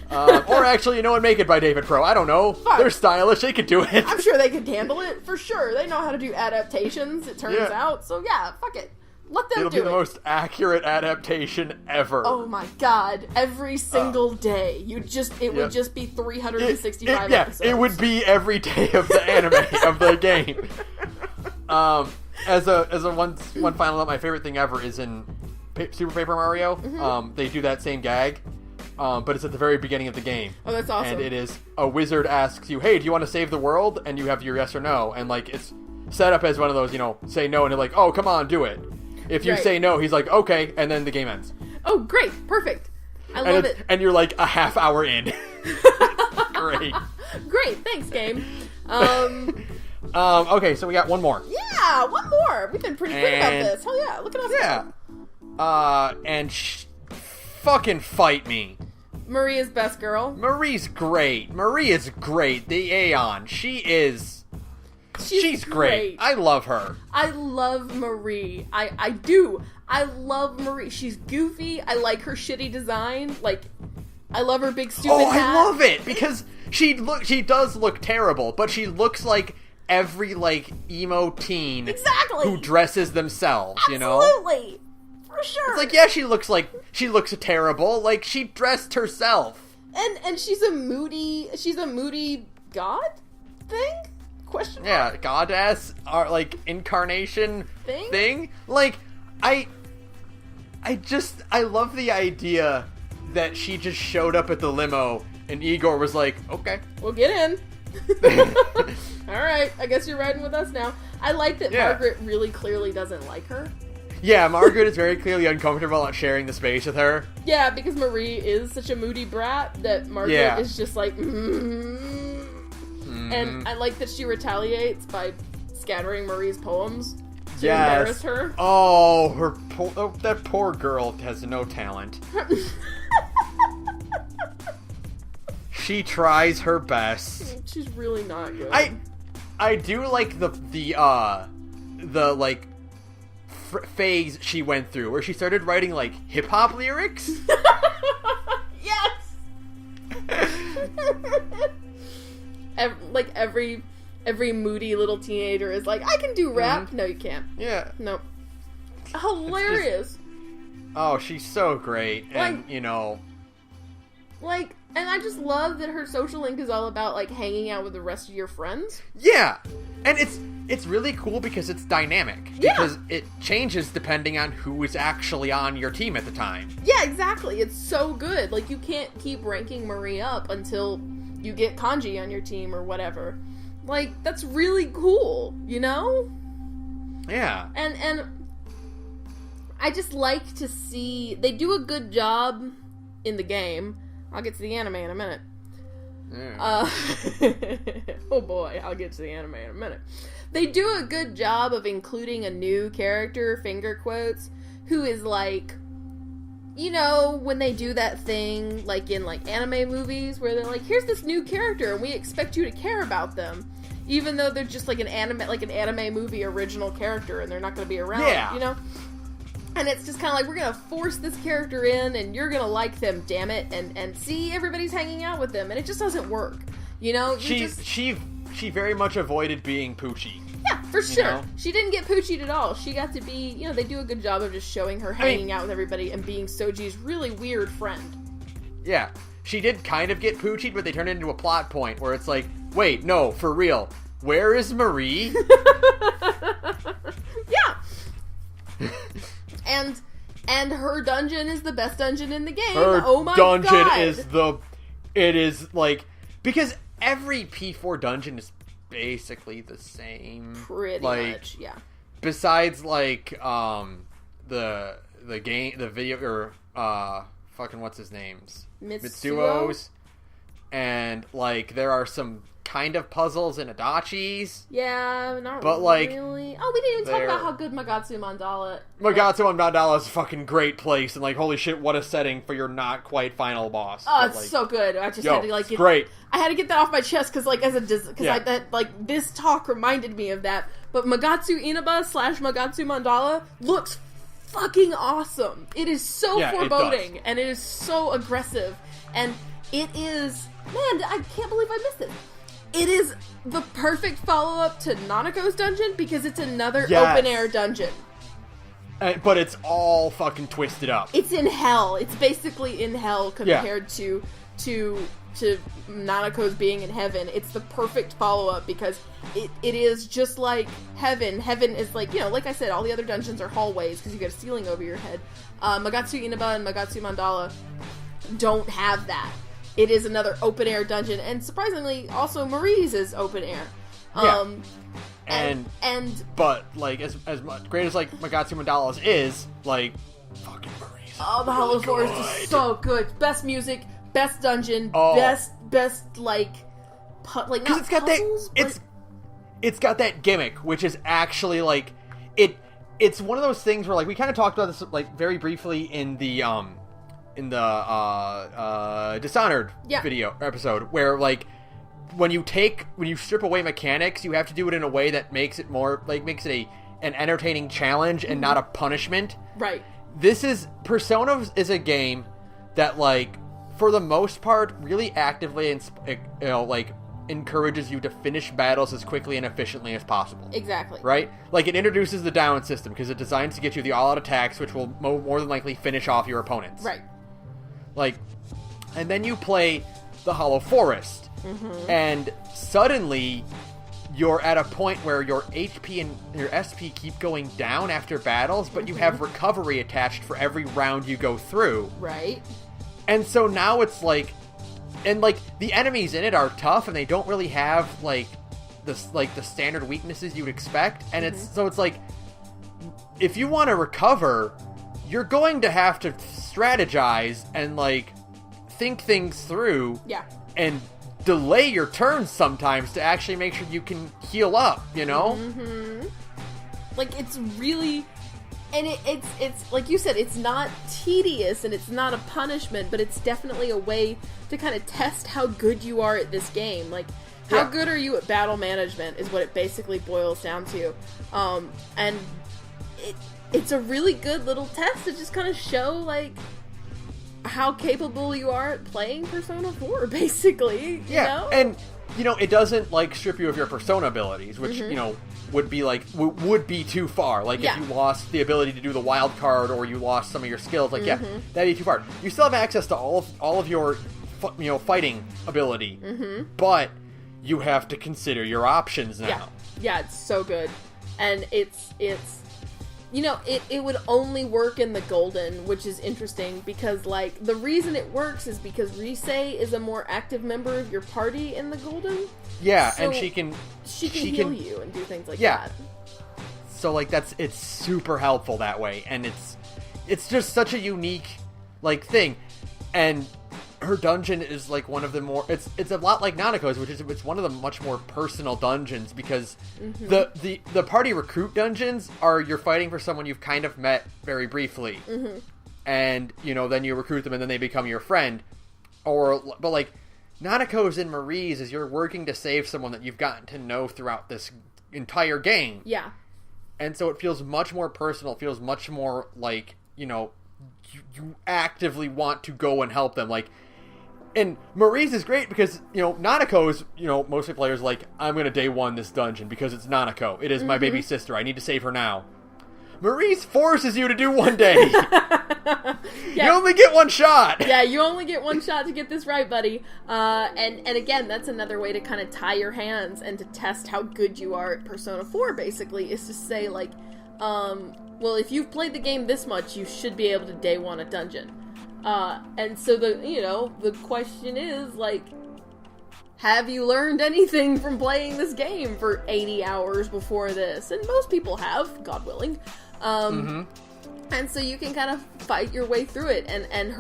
Or actually, you know what? Make it by David Pro. I don't know. Fine. They're stylish. They could do it. I'm sure they could handle it. For sure. They know how to do adaptations, it turns out. So yeah, fuck it. Let them do it. It'll be the most accurate adaptation ever. Oh my god. Every single day. It would just be 365 episodes. It would be every day of the anime, of the game. As a one final note, my favorite thing ever is in Super Paper Mario. Mm-hmm. They do that same gag, but it's at the very beginning of the game. Oh, that's awesome. And it is, a wizard asks you, hey, do you want to save the world? And you have your yes or no. And, like, it's set up as one of those, say no, and they're like, oh, come on, do it. If you say no, he's like, okay, and then the game ends. Oh, great. Perfect. I love it. And you're like a half hour in. Great. Great. Thanks, game. Okay, so we got one more. Yeah, one more. We've been pretty quick about this. Hell yeah. Look at us. Yeah. And fucking fight me. Maria's best girl. Marie's great. Marie is great. The Aeon. She's great. I love her. I love Marie. I do. I love Marie. She's goofy. I like her shitty design. Like, I love her big stupid hat. I love it because she does look terrible, but she looks like every, like, emo teen who dresses themselves, Absolutely. For sure. It's like, she looks terrible. Like, she dressed herself. And she's a moody god thing? Question mark? Yeah, goddess, or, like, incarnation thing. Like, I love the idea that she just showed up at the limo and Igor was like, okay. We'll get in. Alright, I guess you're riding with us now. I like that Margaret really clearly doesn't like her. Yeah, Margaret is very clearly uncomfortable at sharing the space with her. Yeah, because Marie is such a moody brat that Margaret is just like, And I like that she retaliates by scattering Marie's poems to embarrass her. Oh, that poor girl has no talent. She tries her best. She's really not good. I do like the like phase she went through where she started writing like hip hop lyrics. Yes. Every moody little teenager is like, I can do rap. Mm-hmm. No, you can't. Yeah. Nope. Hilarious. She's so great, and and I just love that her social link is all about like hanging out with the rest of your friends. Yeah, and it's really cool because it's dynamic. Yeah. Because it changes depending on who is actually on your team at the time. Yeah, exactly. It's so good. Like, you can't keep ranking Marie up until you get Kanji on your team or whatever. Like, that's really cool, you know? Yeah. And I just like to see... They do a good job in the game. I'll get to the anime in a minute. Yeah. Oh boy, I'll get to the anime in a minute. They do a good job of including a new character, finger quotes, who is like... You know, when they do that thing, like in like anime movies, where they're like, here's this new character, and we expect you to care about them, even though they're just like an anime movie original character, and they're not going to be around, you know? And it's just kind of like, we're going to force this character in, and you're going to like them, damn it, and see, everybody's hanging out with them, and it just doesn't work, you know? She very much avoided being Poochie. Yeah, for sure. Know? She didn't get Poochied at all. She got to be, they do a good job of just showing her hanging out with everybody and being Soji's really weird friend. Yeah. She did kind of get Poochied, but they turned it into a plot point where it's like, wait, no, for real, where is Marie? Yeah. And her dungeon is the best dungeon in the game. Her oh my god. dungeon is like, because every P4 dungeon is basically the same. Pretty much, yeah. Besides, like, the video, or, fucking what's his name's? Mitsuo's. And, like, there are some kind of puzzles in Adachi's. Yeah, not but, like, really. Oh, we didn't even talk about how good Magatsu Mandala. Magatsu Mandala is a fucking great place, and, like, holy shit, what a setting for your not quite final boss. Oh, it's so good. I just had to, like, great. I had to get that off my chest, because, like, this talk reminded me of that. But Magatsu Inaba / Magatsu Mandala looks fucking awesome. It is so foreboding, and it is so aggressive, and it is... Man, I can't believe I missed it. It is the perfect follow-up to Nanako's dungeon because it's another open-air dungeon. But it's all fucking twisted up. It's in hell. It's basically in hell compared to Nanako's being in heaven. It's the perfect follow-up because it is just like heaven. Heaven is like, like I said, all the other dungeons are hallways because you get a ceiling over your head. Magatsu Inaba and Magatsu Mandala don't have that. It is another open-air dungeon, and surprisingly, also Marie's is open-air. But, like, as great as, like, Magatsu Mandala's is, like, fucking Marie's the Hollow Forest is so good. Best music, best dungeon, best, like, not it's got puzzles, it's got that gimmick, which is actually, like, it's one of those things where, like, we kind of talked about this, like, very briefly in the Dishonored video episode, where, like, when you strip away mechanics, you have to do it in a way that makes it more, like, makes it an entertaining challenge and not a punishment. Right. Persona is a game that, like, for the most part, really actively like, encourages you to finish battles as quickly and efficiently as possible. Exactly. Right? Like, it introduces the down system because it designs to get you the all-out attacks, which will more than likely finish off your opponents. Right. Like, and then you play the Hollow Forest, and suddenly you're at a point where your HP and your SP keep going down after battles, but you have recovery attached for every round you go through. Right. And so now it's like, and like the enemies in it are tough, and they don't really have like the standard weaknesses you'd expect, and it's like if you want to recover, you're going to have to strategize and like think things through, and delay your turns sometimes to actually make sure you can heal up, you know? Like, it's really, and it's like you said, it's not tedious and it's not a punishment, but it's definitely a way to kind of test how good you are at this game. Like, how good are you at battle management is what it basically boils down to. And it's a really good little test to just kind of show, like, how capable you are at playing Persona 4, basically, you know? And, you know, it doesn't, like, strip you of your Persona abilities, which, you know, would be, like, would be too far. Like, if you lost the ability to do the wild card, or you lost some of your skills, like, that'd be too far. You still have access to all of your, you know, fighting ability, but you have to consider your options now. Yeah, it's so good. And it's you know, it would only work in the Golden, which is interesting, because, like, the reason it works is because Rise is a more active member of your party in the Golden. Yeah, so and she can heal you and do things like that. So, like, it's super helpful that way, and it's just such a unique, like, thing. And her dungeon is, like, one of the more, it's a lot like Nanako's, which is, it's one of the much more personal dungeons, because the party recruit dungeons are, you're fighting for someone you've kind of met very briefly, and, you know, then you recruit them and then they become your friend, but like, Nanako's and Marie's is you're working to save someone that you've gotten to know throughout this entire game. Yeah. And so it feels much more personal, it feels much more like, you know, you actively want to go and help them, like. And Marie's is great because, you know, Nanako's, you know, mostly players like, I'm going to day one this dungeon because it's Nanako. It is my baby sister. I need to save her now. Marie's forces you to do one day. You only get one shot. Yeah, you only get one shot to get this right, buddy. And again, that's another way to kind of tie your hands and to test how good you are at Persona 4, basically, is to say, like, well, if you've played the game this much, you should be able to day one a dungeon. And so the question is, like, have you learned anything from playing this game for 80 hours before this? And most people have, God willing. And so you can kind of fight your way through it. And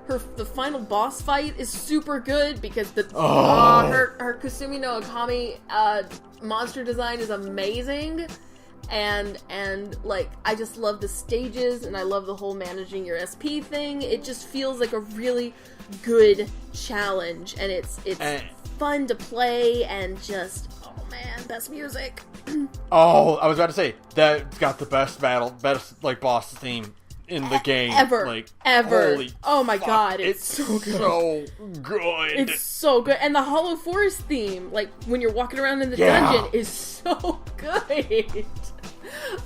the final boss fight is super good because her Kusumi no Okami, monster design is amazing. And like, I just love the stages, and I love the whole managing your SP thing. It just feels like a really good challenge, and it's fun to play, and just, oh man, best music. Oh, I was about to say, that's got the best like, boss theme in the game. Ever. Like, ever. Holy oh my fuck, god, it's so good. So good. It's so good. And the Hollow Forest theme, like, when you're walking around in the dungeon, is so good.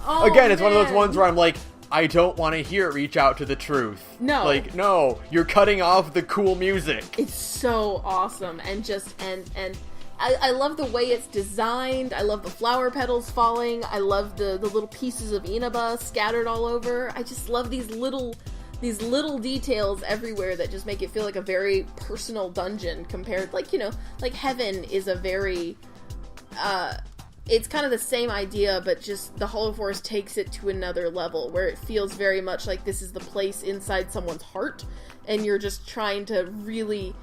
Oh, again, it's one of those ones where I'm like, I don't want to hear Reach Out to the Truth. No. Like, no, you're cutting off the cool music. It's so awesome, and just, and I love the way it's designed. I love the flower petals falling. I love the little pieces of Inaba scattered all over. I just love these little details everywhere that just make it feel like a very personal dungeon compared, like, you know, like Heaven is a very, it's kind of the same idea, but just the Hollow Forest takes it to another level, where it feels very much like this is the place inside someone's heart, and you're just trying to really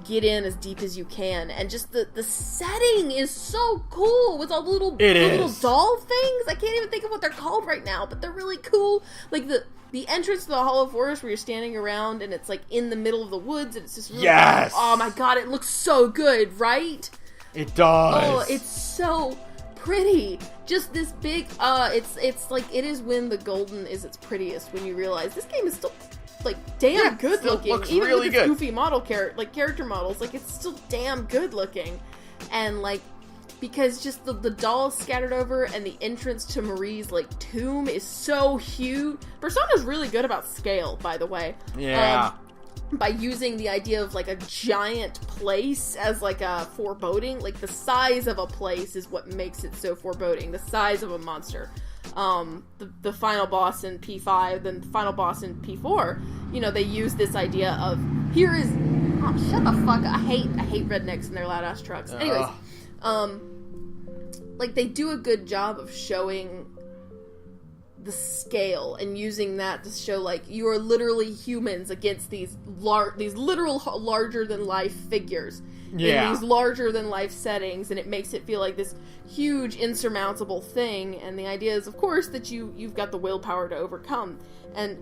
get in as deep as you can. And just the setting is so cool with all the little doll things. I can't even think of what they're called right now, but they're really cool. like the entrance to the Hollow Forest, where you're standing around and it's like in the middle of the woods, and it's just really yes! Oh my god, it looks so good, right? It does. Oh, it's so pretty. Just this big, it's like, it is when the Golden is its prettiest, when you realize this game is still, like, damn good looking. Even really with its good. goofy character models, like, it's still damn good looking. And, like, because just the dolls scattered over, and the entrance to Marie's, like, tomb is so huge. Persona's really good about scale, by the way. Yeah. By using the idea of, like, a giant place as, like, a foreboding. Like, the size of a place is what makes it so foreboding. The size of a monster. The final boss in P5, then the final boss in P4, you know, they use this idea of, here is Oh, shut the fuck up. I hate rednecks and their loud ass trucks. Anyways, like, they do a good job of showing the scale and using that to show, like, you are literally humans against these literal larger than life figures in these larger than life settings, and it makes it feel like this huge insurmountable thing. And the idea is, of course, that you've got the willpower to overcome. And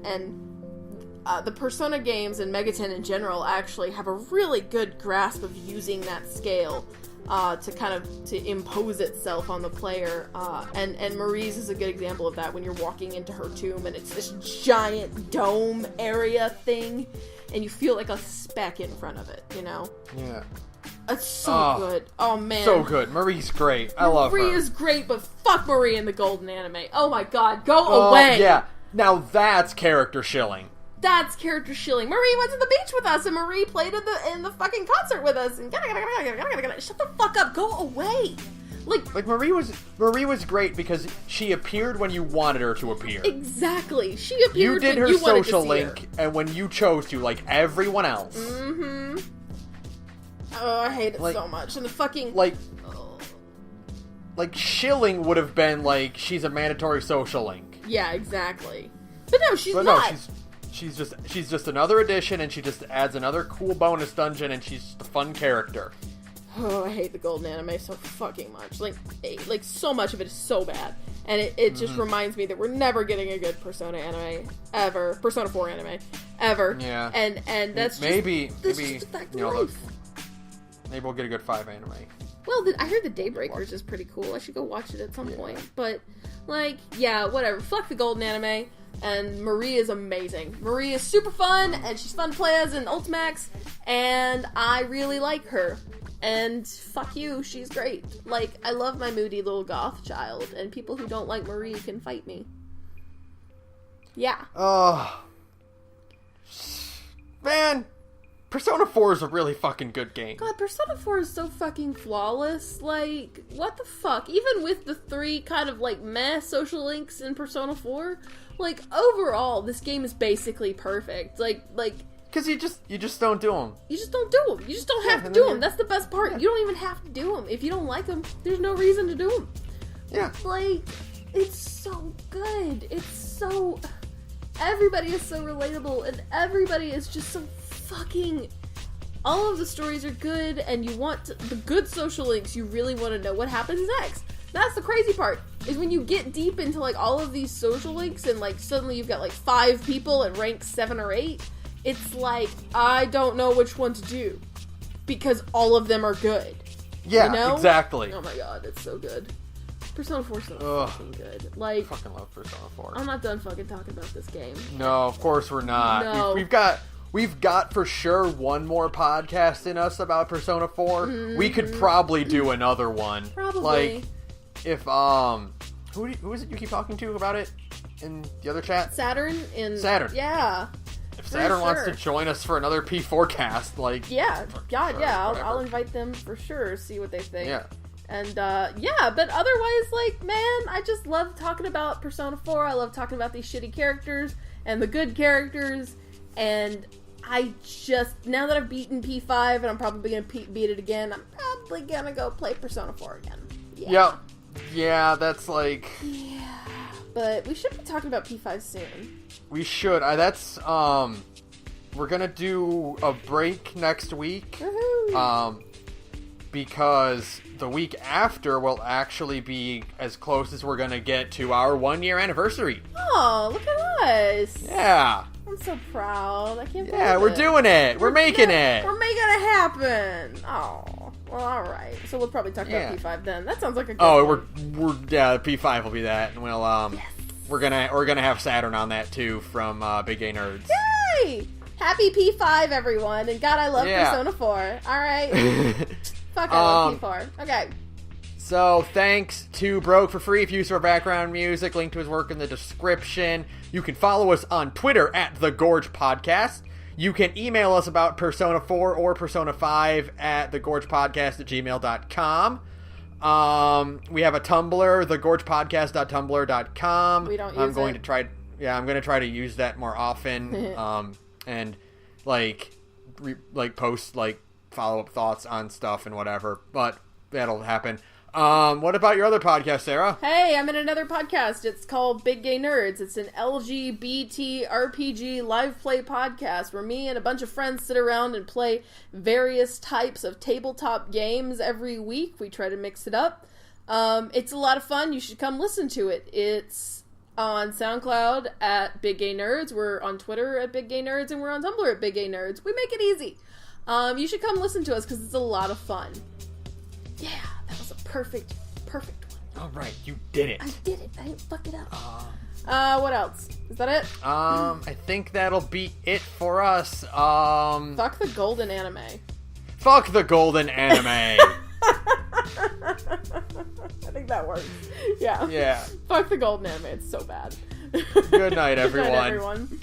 the Persona games and Megaten in general actually have a really good grasp of using that scale to impose itself on the player, and Marie's is a good example of that. When you're walking into her tomb and it's this giant dome area thing, and you feel like a speck in front of it, you know? Yeah. It's so good. Oh, man. So good. Marie's great. I love her. Marie is great, but fuck Marie in the golden anime. Oh my god, go away! Yeah. Now that's character shilling. That's character shilling. Marie went to the beach with us, and Marie played in the fucking concert with us, and shut the fuck up, go away. Like Marie was great because she appeared when you wanted her to appear. Exactly. She appeared when you wanted to see her. You did her social link, and when you chose to, like everyone else. Mm-hmm. Oh, I hate it so much. And the fucking... Like shilling would have been like, she's a mandatory social link. Yeah, exactly. But no, she's not. No, she's just another addition, and she just adds another cool bonus dungeon, and she's just a fun character. Oh, I hate the golden anime so fucking much. Like so much of it is so bad. And it just reminds me that we're never getting a good Persona anime ever. Persona 4 anime ever. Yeah. And that's maybe just a fact of life. Maybe we'll get a good 5 anime. Well, I heard the Daybreakers is pretty cool. I should go watch it at some point. But, like, yeah, whatever. Fuck the golden anime. And Marie is amazing. Marie is super fun, and she's fun to play as in Ultimax, and I really like her. And fuck you, she's great. Like, I love my moody little goth child, and people who don't like Marie can fight me. Yeah. Oh. Man, Persona 4 is a really fucking good game. God, Persona 4 is so fucking flawless. Like, what the fuck? Even with the 3 kind of, like, meh social links in Persona 4, like, overall, this game is basically perfect. Like... Because you just don't do them. You just don't do them. You just don't have to do them. That's the best part. You don't even have to do them. If you don't like them, there's no reason to do them. Yeah. Like, it's so good. It's so... Everybody is so relatable, and everybody is just so fucking... All of the stories are good, and you want the good social links. You really want to know what happens next. That's the crazy part, is when you get deep into, like, all of these social links, and, like, suddenly you've got, like, 5 people at rank 7 or 8, it's like, I don't know which one to do, because all of them are good. Yeah, you know? Exactly. Oh my god, it's so good. Persona 4 is so fucking good. Like, I fucking love Persona 4. I'm not done fucking talking about this game. No, of course we're not. No. We've got for sure one more podcast in us about Persona 4. Mm-hmm. We could probably do another one. Probably. Like, if, who is it you keep talking to about it in the other chat? Saturn. Saturn. Yeah. If Saturn wants to join us for another P4 cast, like... Yeah, God, sure, yeah, I'll invite them for sure, see what they think. Yeah. And, yeah, but otherwise, like, man, I just love talking about Persona 4, I love talking about these shitty characters, and the good characters, and I just, now that I've beaten P5, and I'm probably gonna beat it again, I'm probably gonna go play Persona 4 again. Yeah. Yep. Yeah, that's like... Yeah. But we should be talking about P5 soon. We should. We're gonna do a break next week. Woohoo! Because the week after will actually be as close as we're gonna get to our 1-year anniversary. Oh, look at us! Yeah. I'm so proud. I can't believe it. Yeah, we're doing it. We're making it. We're making it happen. Oh. Well, alright. So we'll probably talk about P5 then. That sounds like a good one. P5 will be that. And we'll, yes. We're gonna have Saturn on that too from Big Gay Nerds. Yay! Happy P5, everyone. And God, I love Persona 4. Alright. Fuck, I love P4. Okay. So, thanks to Broke for Free for use of our background music. Link to his work in the description. You can follow us on Twitter at The Gorge Podcast. You can email us about Persona 4 or Persona 5 at thegorgepodcast@gmail.com. We have a Tumblr, thegorgepodcast.tumblr.com. We don't use I'm going to try to use that more often. And, like, post like follow-up thoughts on stuff and whatever, but that'll happen. What about your other podcast, Sarah? Hey, I'm in another podcast. It's called Big Gay Nerds. It's an LGBT RPG live play podcast where me and a bunch of friends sit around and play various types of tabletop games every week. We try to mix it up. It's a lot of fun. You should come listen to it. It's on SoundCloud at Big Gay Nerds. We're on Twitter at Big Gay Nerds, and we're on Tumblr at Big Gay Nerds. We make it easy. You should come listen to us because it's a lot of fun. Yeah, that was a perfect one. All right, you did it. I did it. I didn't fuck it up. What else? Is that it? I think that'll be it for us. Fuck the golden anime. Fuck the golden anime. I think that works. Yeah. Yeah. Fuck the golden anime. It's so bad. Good night, everyone. Good night, everyone.